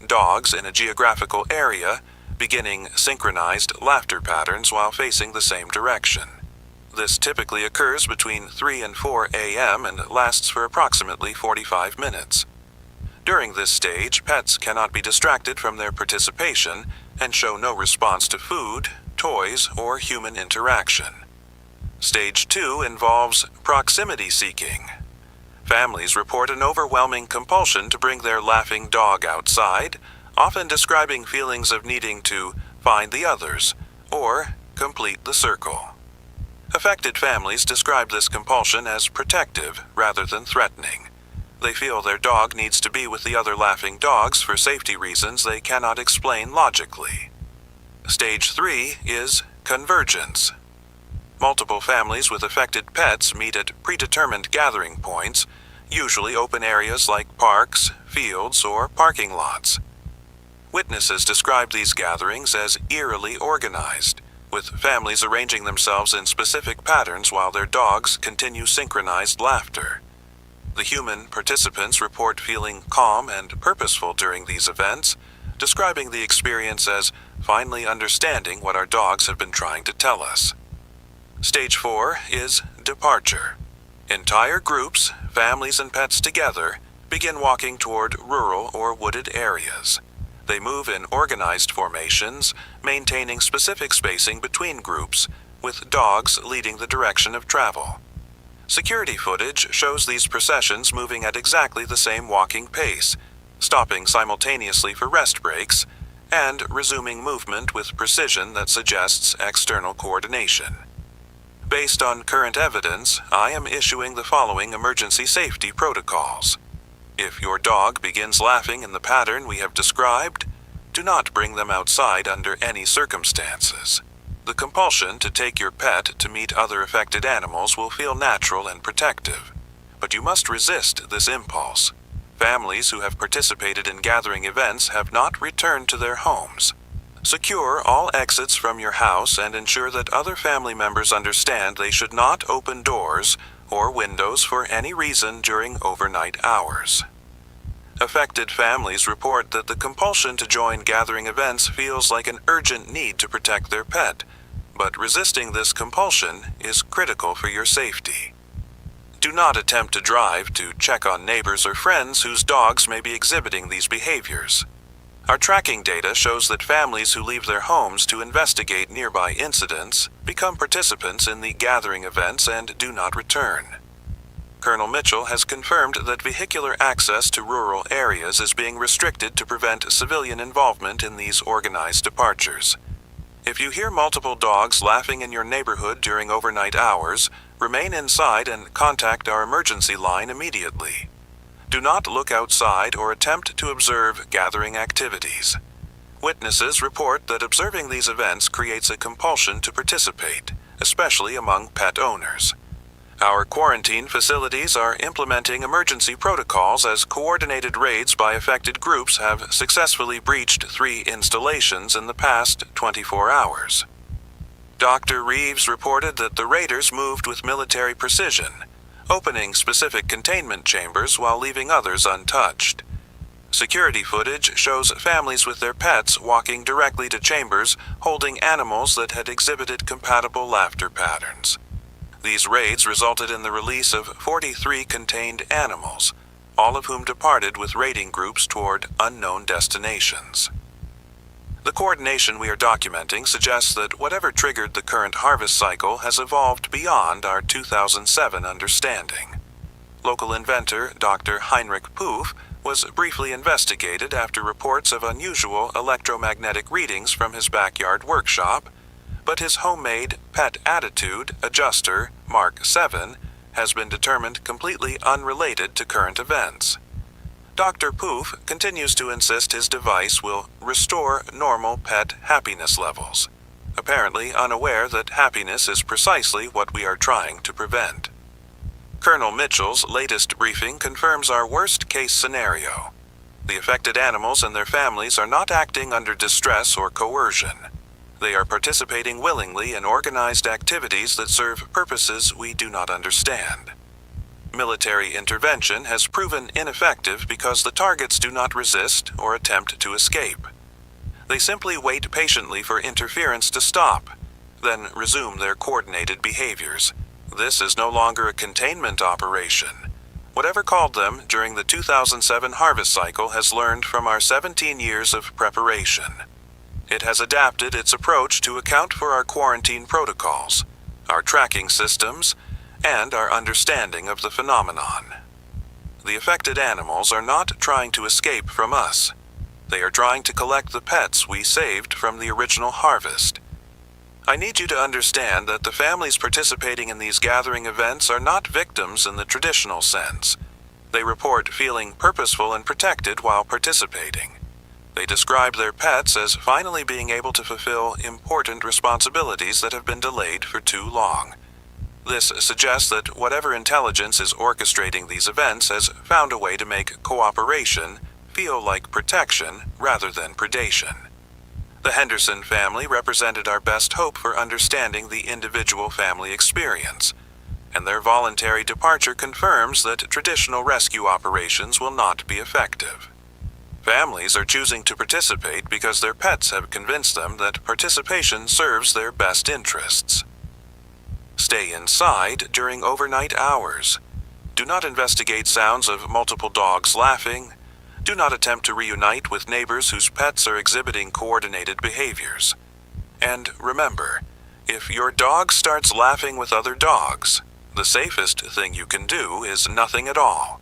Dogs in a geographical area beginning synchronized laughter patterns while facing the same direction. This typically occurs between 3 and 4 a.m. and lasts for approximately 45 minutes. During this stage, pets cannot be distracted from their participation and show no response to food, toys, or human interaction. Stage 2 involves proximity seeking. Families report an overwhelming compulsion to bring their laughing dog outside, often describing feelings of needing to find the others or complete the circle. Affected families describe this compulsion as protective rather than threatening. They feel their dog needs to be with the other laughing dogs for safety reasons they cannot explain logically. Stage 3 is convergence. Multiple families with affected pets meet at predetermined gathering points, usually open areas like parks, fields, or parking lots. Witnesses describe these gatherings as eerily organized, with families arranging themselves in specific patterns while their dogs continue synchronized laughter. The human participants report feeling calm and purposeful during these events, describing the experience as finally understanding what our dogs have been trying to tell us. Stage 4 is departure. Entire groups, families and pets together, begin walking toward rural or wooded areas. They move in organized formations, maintaining specific spacing between groups, with dogs leading the direction of travel. Security footage shows these processions moving at exactly the same walking pace, stopping simultaneously for rest breaks, and resuming movement with precision that suggests external coordination. Based on current evidence, I am issuing the following emergency safety protocols. If your dog begins laughing in the pattern we have described, do not bring them outside under any circumstances. The compulsion to take your pet to meet other affected animals will feel natural and protective, but you must resist this impulse. Families who have participated in gathering events have not returned to their homes. Secure all exits from your house and ensure that other family members understand they should not open doors or windows for any reason during overnight hours. Affected families report that the compulsion to join gathering events feels like an urgent need to protect their pet, but resisting this compulsion is critical for your safety. Do not attempt to drive to check on neighbors or friends whose dogs may be exhibiting these behaviors. Our tracking data shows that families who leave their homes to investigate nearby incidents become participants in the gathering events and do not return. Colonel Mitchell has confirmed that vehicular access to rural areas is being restricted to prevent civilian involvement in these organized departures. If you hear multiple dogs laughing in your neighborhood during overnight hours, remain inside and contact our emergency line immediately. Do not look outside or attempt to observe gathering activities. Witnesses report that observing these events creates a compulsion to participate, especially among pet owners. Our quarantine facilities are implementing emergency protocols as coordinated raids by affected groups have successfully breached 3 installations in the past 24 hours. Dr. Reeves reported that the raiders moved with military precision, opening specific containment chambers while leaving others untouched. Security footage shows families with their pets walking directly to chambers holding animals that had exhibited compatible laughter patterns. These raids resulted in the release of 43 contained animals, all of whom departed with raiding groups toward unknown destinations. The coordination we are documenting suggests that whatever triggered the current harvest cycle has evolved beyond our 2007 understanding. Local inventor Dr. Heinrich Poof was briefly investigated after reports of unusual electromagnetic readings from his backyard workshop, but his homemade pet attitude adjuster, Mark 7, has been determined completely unrelated to current events. Dr. Poof continues to insist his device will restore normal pet happiness levels, apparently unaware that happiness is precisely what we are trying to prevent. Colonel Mitchell's latest briefing confirms our worst-case scenario. The affected animals and their families are not acting under distress or coercion. They are participating willingly in organized activities that serve purposes we do not understand. Military intervention has proven ineffective because the targets do not resist or attempt to escape. They simply wait patiently for interference to stop, then resume their coordinated behaviors. This is no longer a containment operation. Whatever called them during the 2007 harvest cycle has learned from our 17 years of preparation. It has adapted its approach to account for our quarantine protocols, our tracking systems, and our understanding of the phenomenon. The affected animals are not trying to escape from us. They are trying to collect the pets we saved from the original harvest. I need you to understand that the families participating in these gathering events are not victims in the traditional sense. They report feeling purposeful and protected while participating. They describe their pets as finally being able to fulfill important responsibilities that have been delayed for too long. This suggests that whatever intelligence is orchestrating these events has found a way to make cooperation feel like protection rather than predation. The Henderson family represented our best hope for understanding the individual family experience, and their voluntary departure confirms that traditional rescue operations will not be effective. Families are choosing to participate because their pets have convinced them that participation serves their best interests. Stay inside during overnight hours. Do not investigate sounds of multiple dogs laughing. Do not attempt to reunite with neighbors whose pets are exhibiting coordinated behaviors. And remember, if your dog starts laughing with other dogs, the safest thing you can do is nothing at all.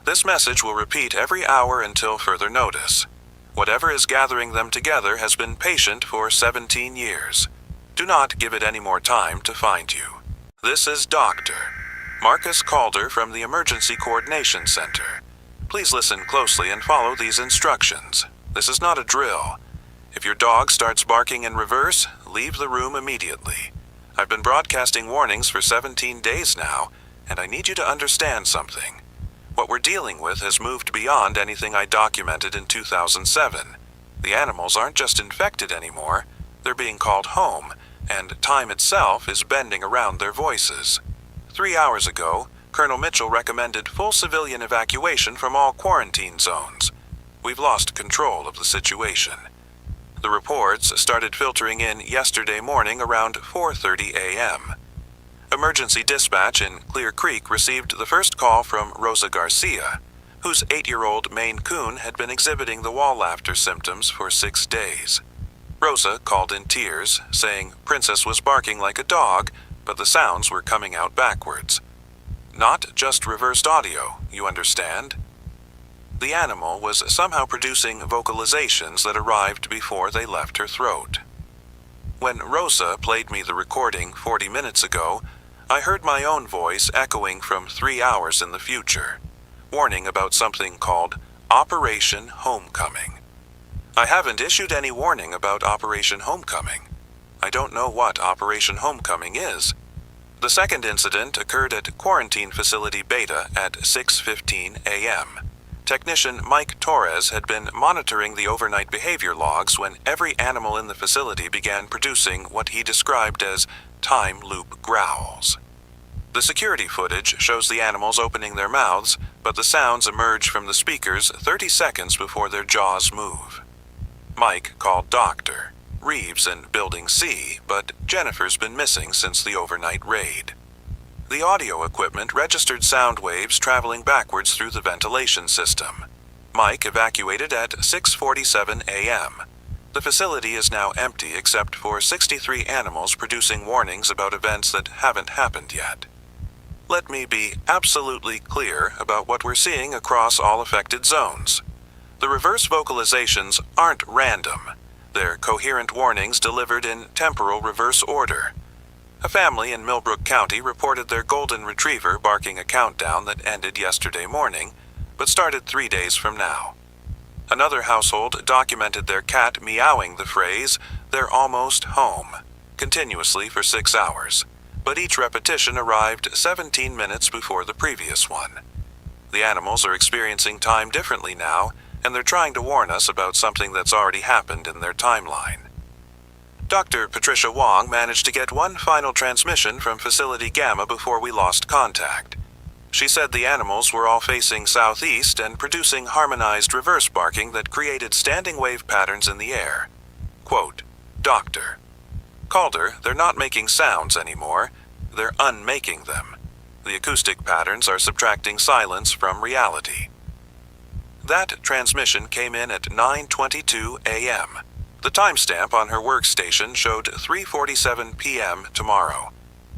This message will repeat every hour until further notice. Whatever is gathering them together has been patient for 17 years. Do not give it any more time to find you. This is Dr. Marcus Calder from the Emergency Coordination Center. Please listen closely and follow these instructions. This is not a drill. If your dog starts barking in reverse, leave the room immediately. I've been broadcasting warnings for 17 days now, and I need you to understand something. What we're dealing with has moved beyond anything I documented in 2007. The animals aren't just infected anymore, they're being called home, and time itself is bending around their voices. 3 hours ago, Colonel Mitchell recommended full civilian evacuation from all quarantine zones. We've lost control of the situation. The reports started filtering in yesterday morning around 4:30 a.m. Emergency dispatch in Clear Creek received the first call from Rosa Garcia, whose 8-year-old Maine Coon had been exhibiting the wall laughter symptoms for 6 days. Rosa called in tears, saying Princess was barking like a dog, but the sounds were coming out backwards. Not just reversed audio, you understand? The animal was somehow producing vocalizations that arrived before they left her throat. When Rosa played me the recording 40 minutes ago, I heard my own voice echoing from 3 hours in the future, warning about something called Operation Homecoming. I haven't issued any warning about Operation Homecoming. I don't know what Operation Homecoming is. The second incident occurred at Quarantine Facility Beta at 6:15 a.m. Technician Mike Torres had been monitoring the overnight behavior logs when every animal in the facility began producing what he described as time loop growls. The security footage shows the animals opening their mouths, but the sounds emerge from the speakers 30 seconds before their jaws move. Mike called Dr. Reeves in Building C, but Jennifer's been missing since the overnight raid. The audio equipment registered sound waves traveling backwards through the ventilation system. Mike evacuated at 6:47 a.m. The facility is now empty except for 63 animals producing warnings about events that haven't happened yet. Let me be absolutely clear about what we're seeing across all affected zones. The reverse vocalizations aren't random. They're coherent warnings delivered in temporal reverse order. A family in Millbrook County reported their golden retriever barking a countdown that ended yesterday morning, but started 3 days from now. Another household documented their cat meowing the phrase, "They're almost home," continuously for 6 hours, but each repetition arrived 17 minutes before the previous one. The animals are experiencing time differently now, and they're trying to warn us about something that's already happened in their timeline. Dr. Patricia Wong managed to get one final transmission from Facility Gamma before we lost contact. She said the animals were all facing southeast and producing harmonized reverse barking that created standing wave patterns in the air. Quote, "Doctor. Calder, they're not making sounds anymore. They're unmaking them. The acoustic patterns are subtracting silence from reality." That transmission came in at 9:22 a.m. The timestamp on her workstation showed 3:47 p.m. tomorrow.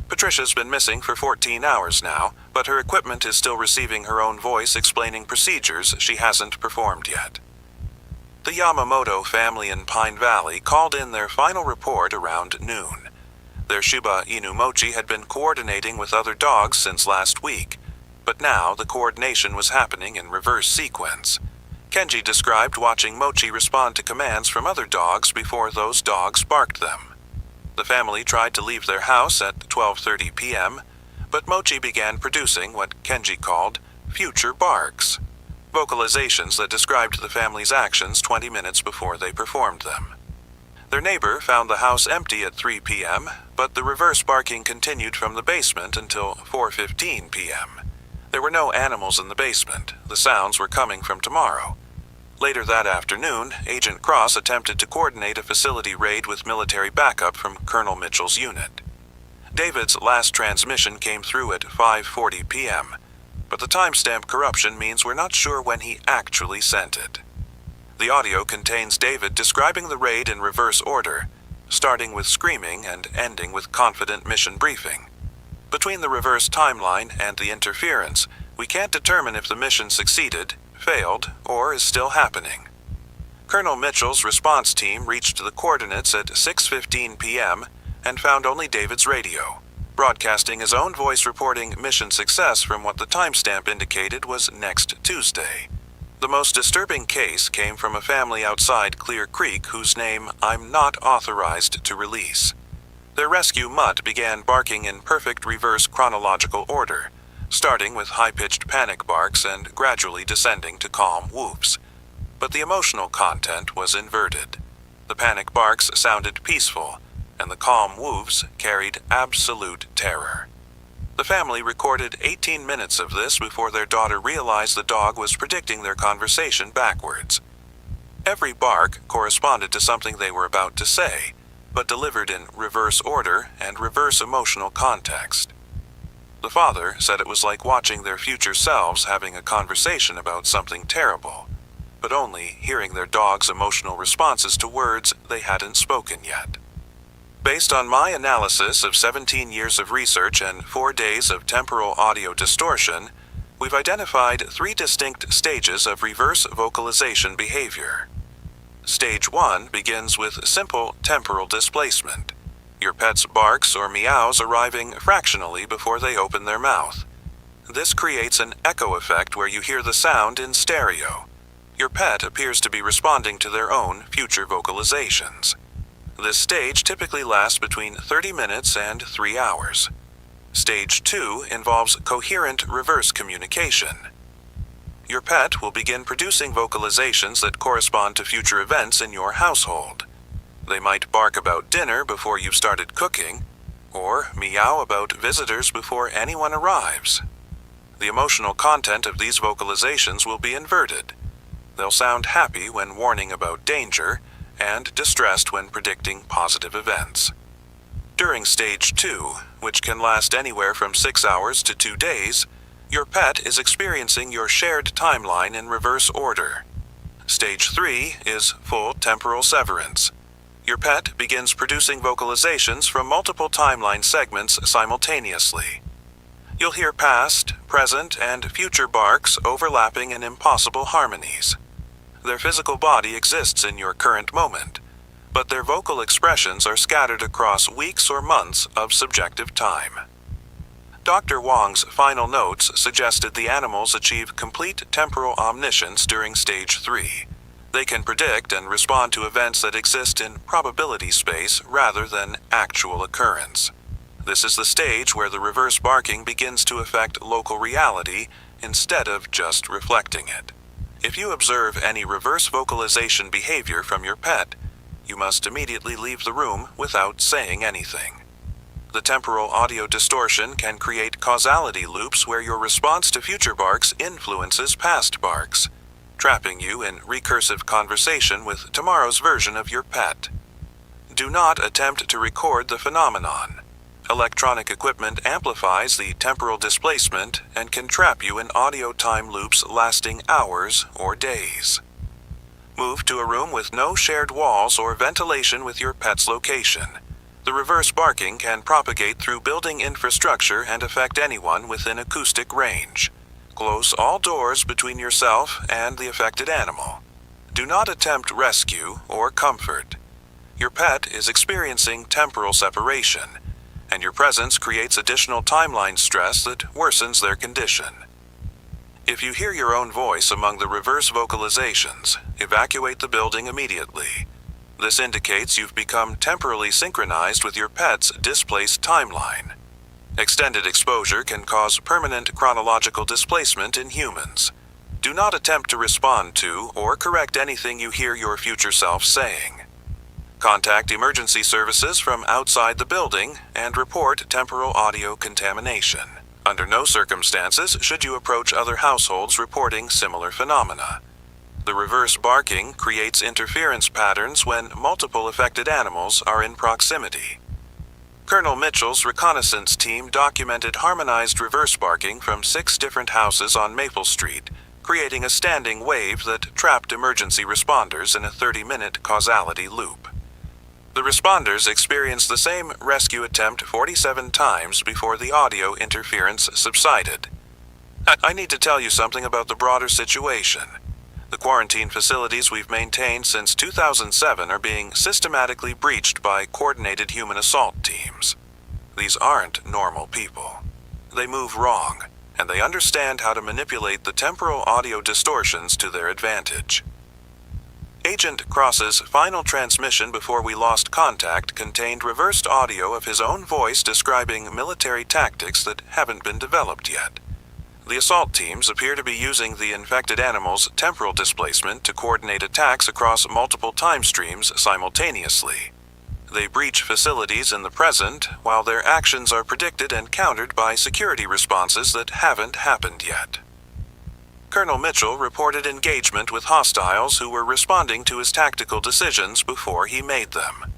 Patricia's been missing for 14 hours now, but her equipment is still receiving her own voice explaining procedures she hasn't performed yet. The Yamamoto family in Pine Valley called in their final report around noon. Their Shiba Inu Mochi had been coordinating with other dogs since last week, but now the coordination was happening in reverse sequence. Kenji described watching Mochi respond to commands from other dogs before those dogs barked them. The family tried to leave their house at 12:30 p.m., but Mochi began producing what Kenji called future barks, vocalizations that described the family's actions 20 minutes before they performed them. Their neighbor found the house empty at 3 p.m., but the reverse barking continued from the basement until 4:15 p.m. There were no animals in the basement. The sounds were coming from tomorrow. Later that afternoon, Agent Cross attempted to coordinate a facility raid with military backup from Colonel Mitchell's unit. David's last transmission came through at 5:40 p.m., but the timestamp corruption means we're not sure when he actually sent it. The audio contains David describing the raid in reverse order, starting with screaming and ending with confident mission briefing. Between the reverse timeline and the interference, we can't determine if the mission succeeded, failed, or is still happening. Colonel Mitchell's response team reached the coordinates at 6:15 p.m. and found only David's radio, broadcasting his own voice reporting mission success from what the timestamp indicated was next Tuesday. The most disturbing case came from a family outside Clear Creek whose name I'm not authorized to release. Their rescue mutt began barking in perfect reverse chronological order, starting with high-pitched panic barks and gradually descending to calm whoops. But the emotional content was inverted. The panic barks sounded peaceful, and the calm whoops carried absolute terror. The family recorded 18 minutes of this before their daughter realized the dog was predicting their conversation backwards. Every bark corresponded to something they were about to say, but delivered in reverse order and reverse emotional context. The father said it was like watching their future selves having a conversation about something terrible, but only hearing their dog's emotional responses to words they hadn't spoken yet. Based on my analysis of 17 years of research and 4 days of temporal audio distortion, we've identified 3 distinct stages of reverse vocalization behavior. Stage 1 begins with simple temporal displacement. Your pet's barks or meows arriving fractionally before they open their mouth. This creates an echo effect where you hear the sound in stereo. Your pet appears to be responding to their own future vocalizations. This stage typically lasts between 30 minutes and 3 hours. Stage 2 involves coherent reverse communication. Your pet will begin producing vocalizations that correspond to future events in your household. They might bark about dinner before you've started cooking, or meow about visitors before anyone arrives. The emotional content of these vocalizations will be inverted. They'll sound happy when warning about danger, and distressed when predicting positive events. During Stage 2, which can last anywhere from 6 hours to 2 days, your pet is experiencing your shared timeline in reverse order. Stage 3 is full temporal severance. Your pet begins producing vocalizations from multiple timeline segments simultaneously. You'll hear past, present, and future barks overlapping in impossible harmonies. Their physical body exists in your current moment, but their vocal expressions are scattered across weeks or months of subjective time. Dr. Wong's final notes suggested the animals achieve complete temporal omniscience during Stage 3. They can predict and respond to events that exist in probability space rather than actual occurrence. This is the stage where the reverse barking begins to affect local reality instead of just reflecting it. If you observe any reverse vocalization behavior from your pet, you must immediately leave the room without saying anything. The temporal audio distortion can create causality loops where your response to future barks influences past barks, trapping you in recursive conversation with tomorrow's version of your pet. Do not attempt to record the phenomenon. Electronic equipment amplifies the temporal displacement and can trap you in audio time loops lasting hours or days. Move to a room with no shared walls or ventilation with your pet's location. The reverse barking can propagate through building infrastructure and affect anyone within acoustic range. Close all doors between yourself and the affected animal. Do not attempt rescue or comfort. Your pet is experiencing temporal separation, and your presence creates additional timeline stress that worsens their condition. If you hear your own voice among the reverse vocalizations, evacuate the building immediately. This indicates you've become temporally synchronized with your pet's displaced timeline. Extended exposure can cause permanent chronological displacement in humans. Do not attempt to respond to or correct anything you hear your future self saying. Contact emergency services from outside the building and report temporal audio contamination. Under no circumstances should you approach other households reporting similar phenomena. The reverse barking creates interference patterns when multiple affected animals are in proximity. Colonel Mitchell's reconnaissance team documented harmonized reverse barking from 6 different houses on Maple Street, creating a standing wave that trapped emergency responders in a 30-minute causality loop. The responders experienced the same rescue attempt 47 times before the audio interference subsided. I need to tell you something about the broader situation. The quarantine facilities we've maintained since 2007 are being systematically breached by coordinated human assault teams. These aren't normal people. They move wrong, and they understand how to manipulate the temporal audio distortions to their advantage. Agent Cross's final transmission before we lost contact contained reversed audio of his own voice describing military tactics that haven't been developed yet. The assault teams appear to be using the infected animal's temporal displacement to coordinate attacks across multiple time streams simultaneously. They breach facilities in the present, while their actions are predicted and countered by security responses that haven't happened yet. Colonel Mitchell reported engagement with hostiles who were responding to his tactical decisions before he made them.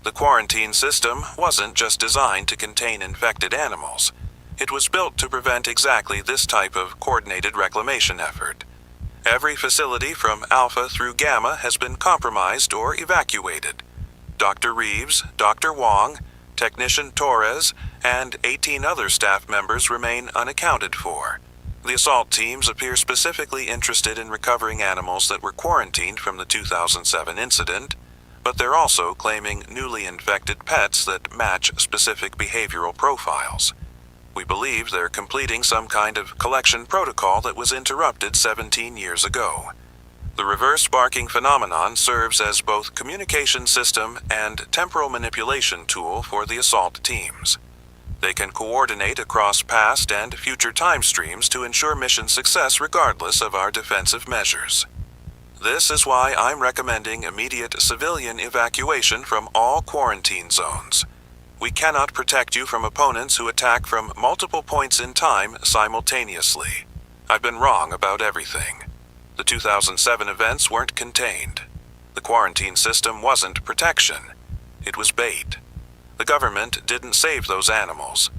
The quarantine system wasn't just designed to contain infected animals. It was built to prevent exactly this type of coordinated reclamation effort. Every facility from Alpha through Gamma has been compromised or evacuated. Dr. Reeves, Dr. Wong, Technician Torres, and 18 other staff members remain unaccounted for. The assault teams appear specifically interested in recovering animals that were quarantined from the 2007 incident, but they're also claiming newly infected pets that match specific behavioral profiles. We believe they're completing some kind of collection protocol that was interrupted 17 years ago. The reverse barking phenomenon serves as both communication system and temporal manipulation tool for the assault teams. They can coordinate across past and future time streams to ensure mission success regardless of our defensive measures. This is why I'm recommending immediate civilian evacuation from all quarantine zones. We cannot protect you from opponents who attack from multiple points in time simultaneously. I've been wrong about everything. The 2007 events weren't contained. The quarantine system wasn't protection. It was bait. The government didn't save those animals.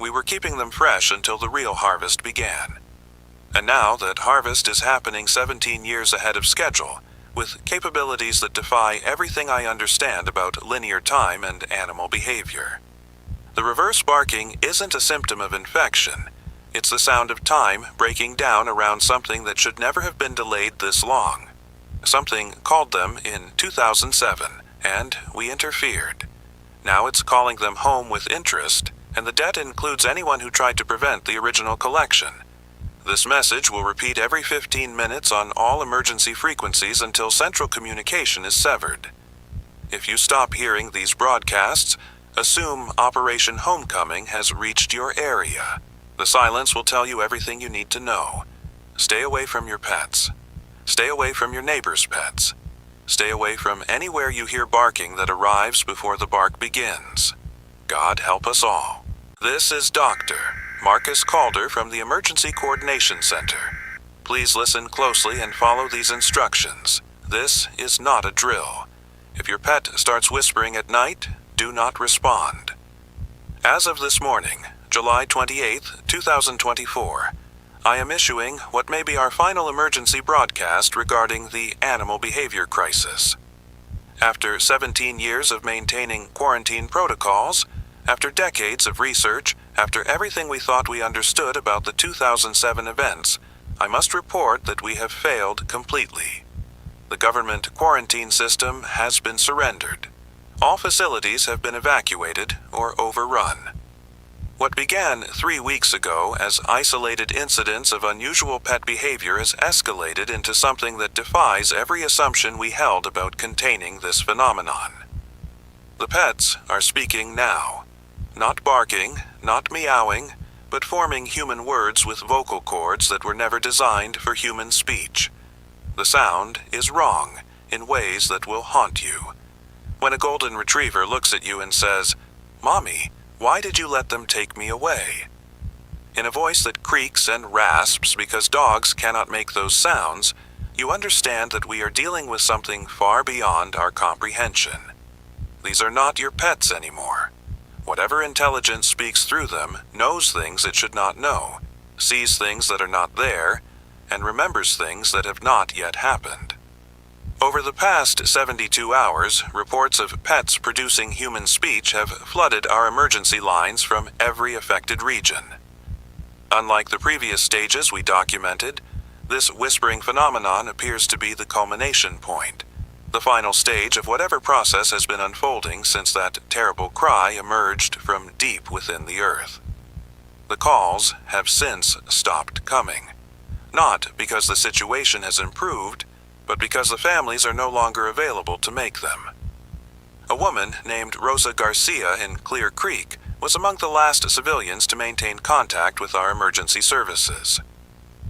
We were keeping them fresh until the real harvest began. And now that harvest is happening 17 years ahead of schedule, with capabilities that defy everything I understand about linear time and animal behavior. The reverse barking isn't a symptom of infection. It's the sound of time breaking down around something that should never have been delayed this long. Something called them in 2007, and we interfered. Now it's calling them home with interest, and the debt includes anyone who tried to prevent the original collection. This message will repeat every 15 minutes on all emergency frequencies until central communication is severed. If you stop hearing these broadcasts, assume Operation Homecoming has reached your area. The silence will tell you everything you need to know. Stay away from your pets. Stay away from your neighbor's pets. Stay away from anywhere you hear barking that arrives before the bark begins. God help us all. This is Dr. Marcus Calder from the Emergency Coordination Center. Please listen closely and follow these instructions. This is not a drill. If your pet starts whispering at night, do not respond. As of this morning, July 28, 2024, I am issuing what may be our final emergency broadcast regarding the animal behavior crisis. After 17 years of maintaining quarantine protocols, after decades of research, after everything we thought we understood about the 2007 events, I must report that we have failed completely. The government quarantine system has been surrendered. All facilities have been evacuated or overrun. What began 3 weeks ago as isolated incidents of unusual pet behavior has escalated into something that defies every assumption we held about containing this phenomenon. The pets are speaking now. Not barking, not meowing, but forming human words with vocal cords that were never designed for human speech. The sound is wrong in ways that will haunt you. When a golden retriever looks at you and says, "Mommy, why did you let them take me away?" In a voice that creaks and rasps because dogs cannot make those sounds, you understand that we are dealing with something far beyond our comprehension. These are not your pets anymore. Whatever intelligence speaks through them knows things it should not know, sees things that are not there, and remembers things that have not yet happened. Over the past 72 hours, reports of pets producing human speech have flooded our emergency lines from every affected region. Unlike the previous stages we documented, this whispering phenomenon appears to be the culmination point, the final stage of whatever process has been unfolding since that terrible cry emerged from deep within the earth. The calls have since stopped coming, not because the situation has improved, but because the families are no longer available to make them. A woman named Rosa Garcia in Clear Creek was among the last civilians to maintain contact with our emergency services.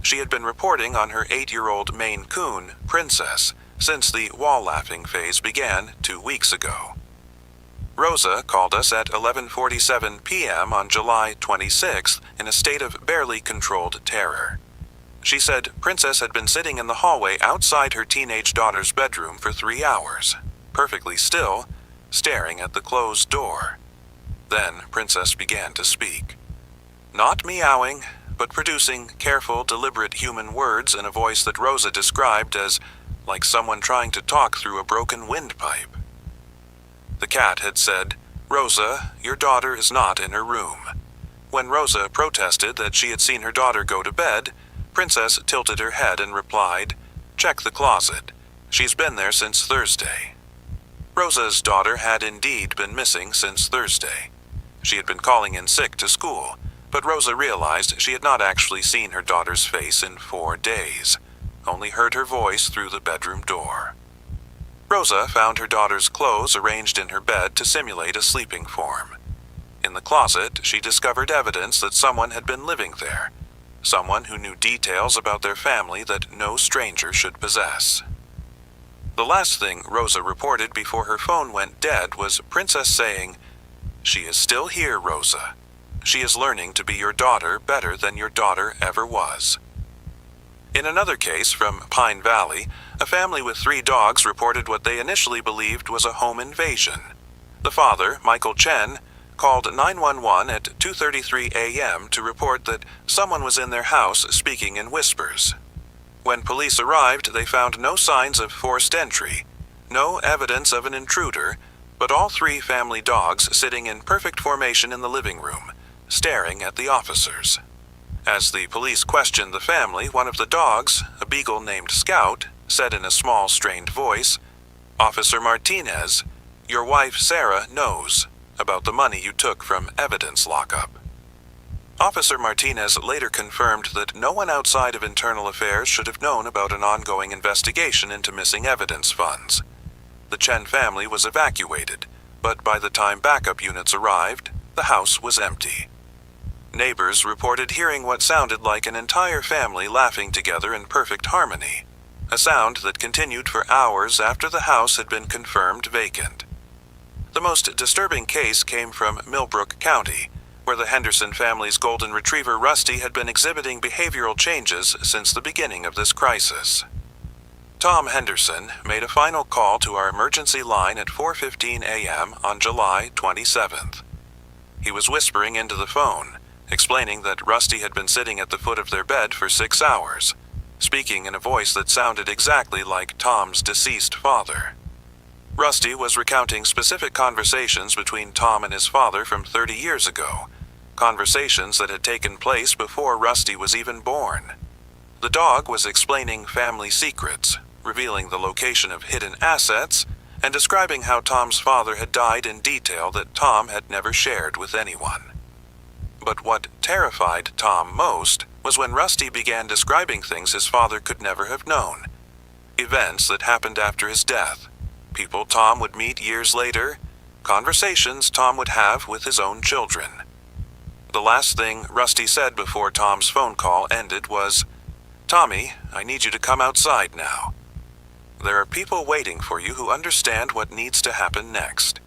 She had been reporting on her 8-year-old Maine Coon, Princess, since the wall-laughing phase began 2 weeks ago. Rosa called us at 11:47 p.m. on July 26th in a state of barely controlled terror. She said Princess had been sitting in the hallway outside her teenage daughter's bedroom for 3 hours, perfectly still, staring at the closed door. Then Princess began to speak. Not meowing, but producing careful, deliberate human words in a voice that Rosa described as like someone trying to talk through a broken windpipe. The cat had said, "Rosa, your daughter is not in her room." When Rosa protested that she had seen her daughter go to bed, Princess tilted her head and replied, "Check the closet. She's been there since Thursday." Rosa's daughter had indeed been missing since Thursday. She had been calling in sick to school, but Rosa realized she had not actually seen her daughter's face in 4 days. only heard her voice through the bedroom door. Rosa found her daughter's clothes arranged in her bed to simulate a sleeping form. In the closet, she discovered evidence that someone had been living there, someone who knew details about their family that no stranger should possess. The last thing Rosa reported before her phone went dead was Princess saying, "She is still here, Rosa. She is learning to be your daughter better than your daughter ever was." In another case from Pine Valley, a family with 3 dogs reported what they initially believed was a home invasion. The father, Michael Chen, called 911 at 2:33 a.m. to report that someone was in their house speaking in whispers. When police arrived, they found no signs of forced entry, no evidence of an intruder, but all 3 family dogs sitting in perfect formation in the living room, staring at the officers. As the police questioned the family, one of the dogs, a beagle named Scout, said in a small, strained voice, "Officer Martinez, your wife Sarah knows about the money you took from evidence lockup." Officer Martinez later confirmed that no one outside of Internal Affairs should have known about an ongoing investigation into missing evidence funds. The Chen family was evacuated, but by the time backup units arrived, the house was empty. Neighbors reported hearing what sounded like an entire family laughing together in perfect harmony, a sound that continued for hours after the house had been confirmed vacant. The most disturbing case came from Millbrook County, where the Henderson family's golden retriever Rusty had been exhibiting behavioral changes since the beginning of this crisis. Tom Henderson made a final call to our emergency line at 4:15 a.m. on July 27th. He was whispering into the phone, explaining that Rusty had been sitting at the foot of their bed for 6 hours, speaking in a voice that sounded exactly like Tom's deceased father. Rusty was recounting specific conversations between Tom and his father from 30 years ago, conversations that had taken place before Rusty was even born. The dog was explaining family secrets, revealing the location of hidden assets, and describing how Tom's father had died in detail that Tom had never shared with anyone. But what terrified Tom most was when Rusty began describing things his father could never have known. Events that happened after his death, people Tom would meet years later, conversations Tom would have with his own children. The last thing Rusty said before Tom's phone call ended was, "Tommy, I need you to come outside now. There are people waiting for you who understand what needs to happen next."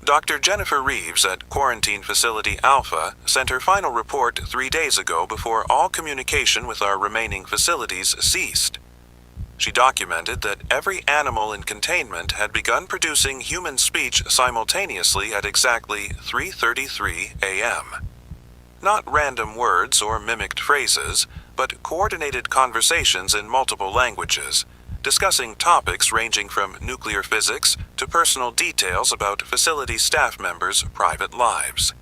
Dr. Jennifer Reeves at Quarantine Facility Alpha sent her final report 3 days ago before all communication with our remaining facilities ceased. She documented that every animal in containment had begun producing human speech simultaneously at exactly 3:33 a.m. Not random words or mimicked phrases, but coordinated conversations in multiple languages, discussing topics ranging from nuclear physics to personal details about facility staff members' private lives.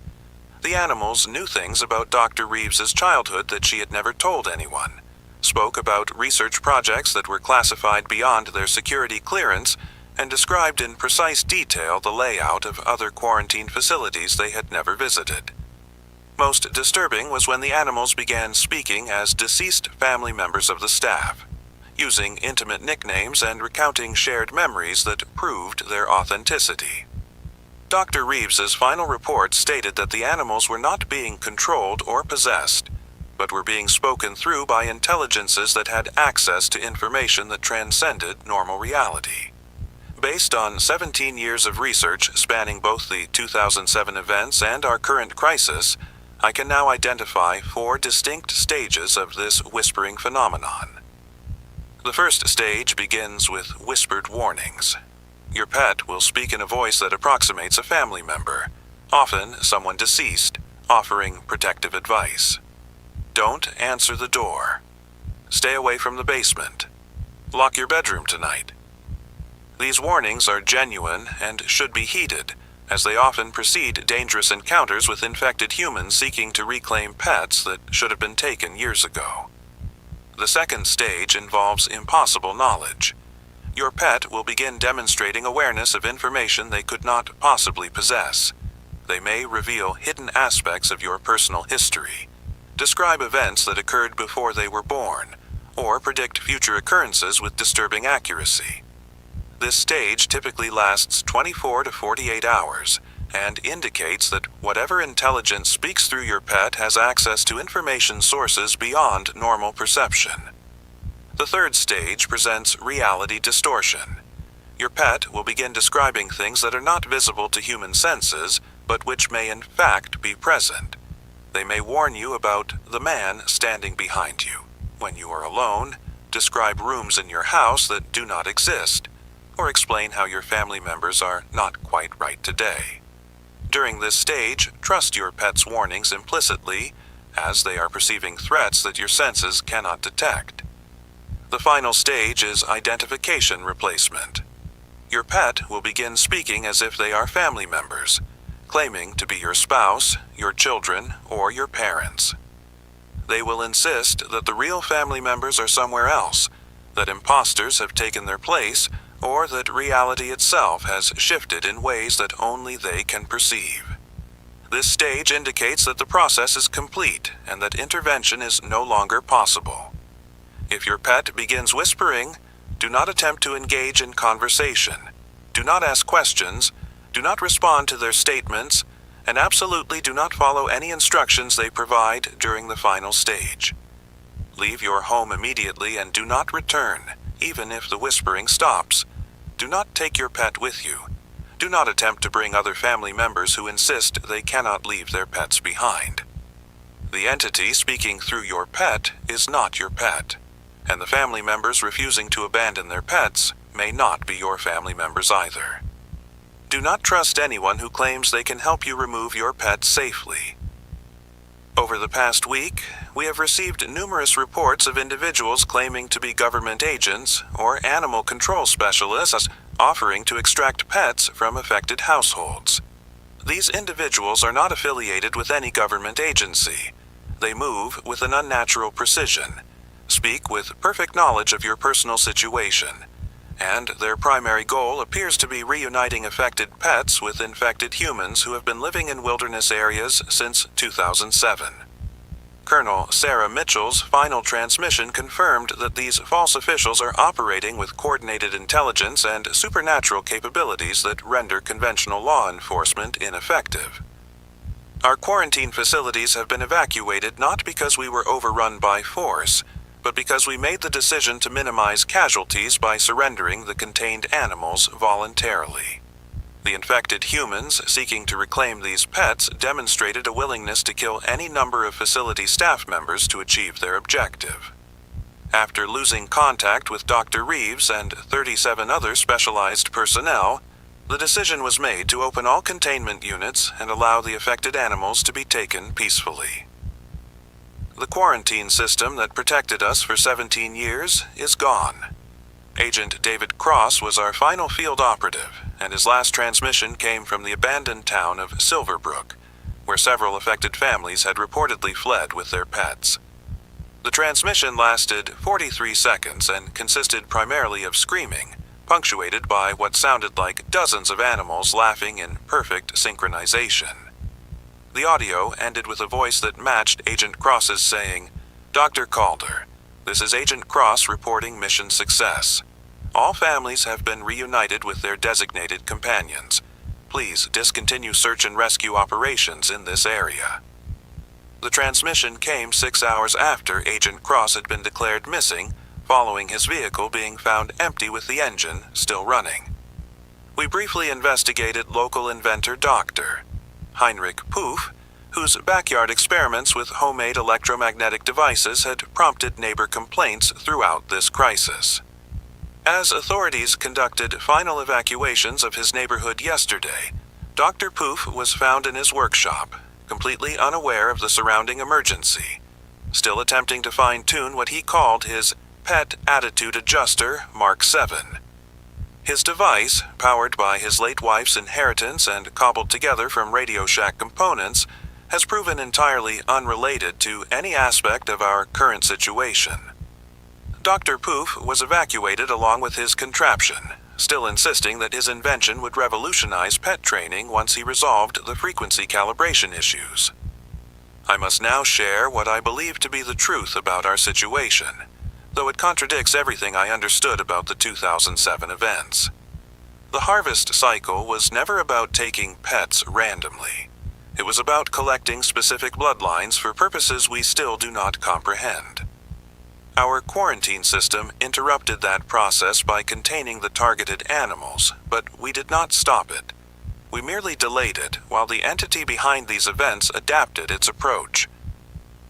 The animals knew things about Dr. Reeves's childhood that she had never told anyone, spoke about research projects that were classified beyond their security clearance, and described in precise detail the layout of other quarantine facilities they had never visited. Most disturbing was when the animals began speaking as deceased family members of the staff, using intimate nicknames and recounting shared memories that proved their authenticity. Dr. Reeves's final report stated that the animals were not being controlled or possessed, but were being spoken through by intelligences that had access to information that transcended normal reality. Based on 17 years of research spanning both the 2007 events and our current crisis, I can now identify 4 distinct stages of this whispering phenomenon. The first stage begins with whispered warnings. Your pet will speak in a voice that approximates a family member, often someone deceased, offering protective advice. Don't answer the door. Stay away from the basement. Lock your bedroom tonight. These warnings are genuine and should be heeded, as they often precede dangerous encounters with infected humans seeking to reclaim pets that should have been taken years ago. The second stage involves impossible knowledge. Your pet will begin demonstrating awareness of information they could not possibly possess. They may reveal hidden aspects of your personal history, describe events that occurred before they were born, or predict future occurrences with disturbing accuracy. This stage typically lasts 24 to 48 hours and indicates that whatever intelligence speaks through your pet has access to information sources beyond normal perception. The third stage presents reality distortion. Your pet will begin describing things that are not visible to human senses, but which may in fact be present. They may warn you about the man standing behind you when you are alone, describe rooms in your house that do not exist, or explain how your family members are not quite right today. During this stage, trust your pet's warnings implicitly, as they are perceiving threats that your senses cannot detect. The final stage is identification replacement. Your pet will begin speaking as if they are family members, claiming to be your spouse, your children, or your parents. They will insist that the real family members are somewhere else, that imposters have taken their place, or that reality itself has shifted in ways that only they can perceive. This stage indicates that the process is complete and that intervention is no longer possible. If your pet begins whispering, do not attempt to engage in conversation. Do not ask questions, do not respond to their statements, and absolutely do not follow any instructions they provide during the final stage. Leave your home immediately and do not return, even if the whispering stops. Do not take your pet with you. Do not attempt to bring other family members who insist they cannot leave their pets behind. The entity speaking through your pet is not your pet, and the family members refusing to abandon their pets may not be your family members either. Do not trust anyone who claims they can help you remove your pet safely. Over the past week, we have received numerous reports of individuals claiming to be government agents or animal control specialists offering to extract pets from affected households. These individuals are not affiliated with any government agency. They move with an unnatural precision, speak with perfect knowledge of your personal situation, and their primary goal appears to be reuniting affected pets with infected humans who have been living in wilderness areas since 2007. Colonel Sarah Mitchell's final transmission confirmed that these false officials are operating with coordinated intelligence and supernatural capabilities that render conventional law enforcement ineffective. Our quarantine facilities have been evacuated not because we were overrun by force, but because we made the decision to minimize casualties by surrendering the contained animals voluntarily. The infected humans seeking to reclaim these pets demonstrated a willingness to kill any number of facility staff members to achieve their objective. After losing contact with Dr. Reeves and 37 other specialized personnel, the decision was made to open all containment units and allow the affected animals to be taken peacefully. The quarantine system that protected us for 17 years is gone. Agent David Cross was our final field operative, and his last transmission came from the abandoned town of Silverbrook, where several affected families had reportedly fled with their pets. The transmission lasted 43 seconds and consisted primarily of screaming, punctuated by what sounded like dozens of animals laughing in perfect synchronization. The audio ended with a voice that matched Agent Cross's saying, "Dr. Calder, this is Agent Cross reporting mission success. All families have been reunited with their designated companions. Please discontinue search and rescue operations in this area." The transmission came 6 hours after Agent Cross had been declared missing, following his vehicle being found empty with the engine still running. We briefly investigated local inventor Dr. Heinrich Poof, whose backyard experiments with homemade electromagnetic devices had prompted neighbor complaints throughout this crisis. As authorities conducted final evacuations of his neighborhood yesterday, Dr. Poof was found in his workshop, completely unaware of the surrounding emergency, still attempting to fine-tune what he called his pet attitude adjuster Mark 7. His device, powered by his late wife's inheritance and cobbled together from Radio Shack components, has proven entirely unrelated to any aspect of our current situation. Dr. Poof was evacuated along with his contraption, still insisting that his invention would revolutionize pet training once he resolved the frequency calibration issues. I must now share what I believe to be the truth about our situation. though it contradicts everything I understood about the 2007 events. The harvest cycle was never about taking pets randomly. It was about collecting specific bloodlines for purposes we still do not comprehend. Our quarantine system interrupted that process by containing the targeted animals, but we did not stop it. We merely delayed it while the entity behind these events adapted its approach.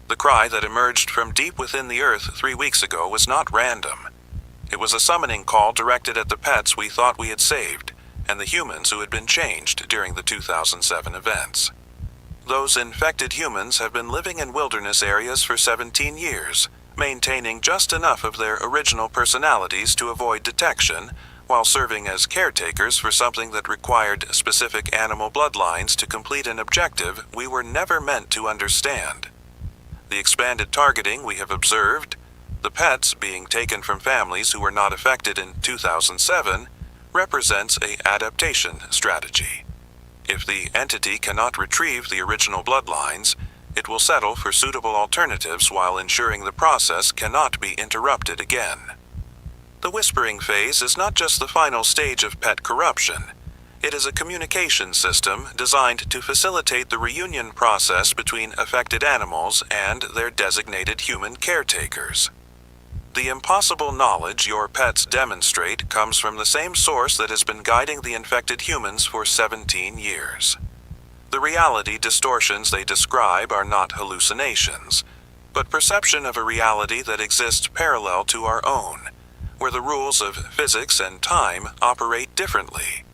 The cry that emerged from deep within the earth 3 weeks ago was not random. It was a summoning call directed at the pets we thought we had saved, and the humans who had been changed during the 2007 events. Those infected humans have been living in wilderness areas for 17 years, maintaining just enough of their original personalities to avoid detection, while serving as caretakers for something that required specific animal bloodlines to complete an objective we were never meant to understand. The expanded targeting we have observed, the pets being taken from families who were not affected in 2007, represents an adaptation strategy. If the entity cannot retrieve the original bloodlines, it will settle for suitable alternatives while ensuring the process cannot be interrupted again. The whispering phase is not just the final stage of pet corruption. It is a communication system designed to facilitate the reunion process between affected animals and their designated human caretakers. The impossible knowledge your pets demonstrate comes from the same source that has been guiding the infected humans for 17 years. The reality distortions they describe are not hallucinations, but perception of a reality that exists parallel to our own, where the rules of physics and time operate differently.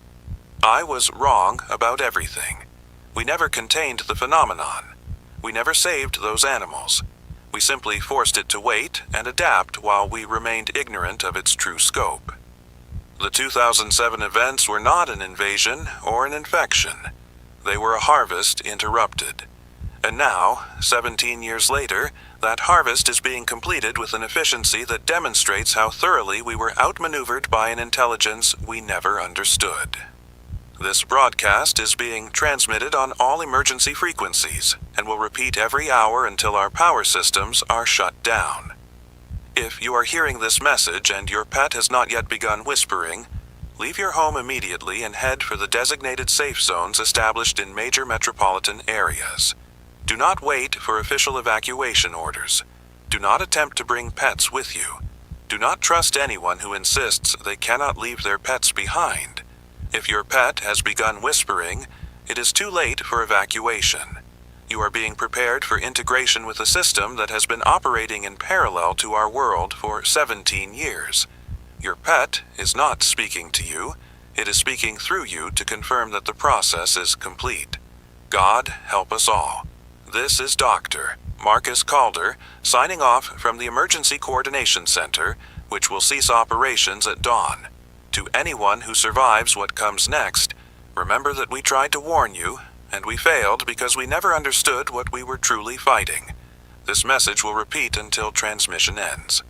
I was wrong about everything. We never contained the phenomenon. We never saved those animals. We simply forced it to wait and adapt while we remained ignorant of its true scope. The 2007 events were not an invasion or an infection. They were a harvest interrupted. And now, 17 years later, that harvest is being completed with an efficiency that demonstrates how thoroughly we were outmaneuvered by an intelligence we never understood. This broadcast is being transmitted on all emergency frequencies and will repeat every hour until our power systems are shut down. If you are hearing this message and your pet has not yet begun whispering, leave your home immediately and head for the designated safe zones established in major metropolitan areas. Do not wait for official evacuation orders. Do not attempt to bring pets with you. Do not trust anyone who insists they cannot leave their pets behind. If your pet has begun whispering, it is too late for evacuation. You are being prepared for integration with a system that has been operating in parallel to our world for 17 years. Your pet is not speaking to you. It is speaking through you to confirm that the process is complete. God help us all. This is Dr. Marcus Calder signing off from the Emergency Coordination Center, which will cease operations at dawn. To anyone who survives what comes next, remember that we tried to warn you, and we failed because we never understood what we were truly fighting. This message will repeat until transmission ends.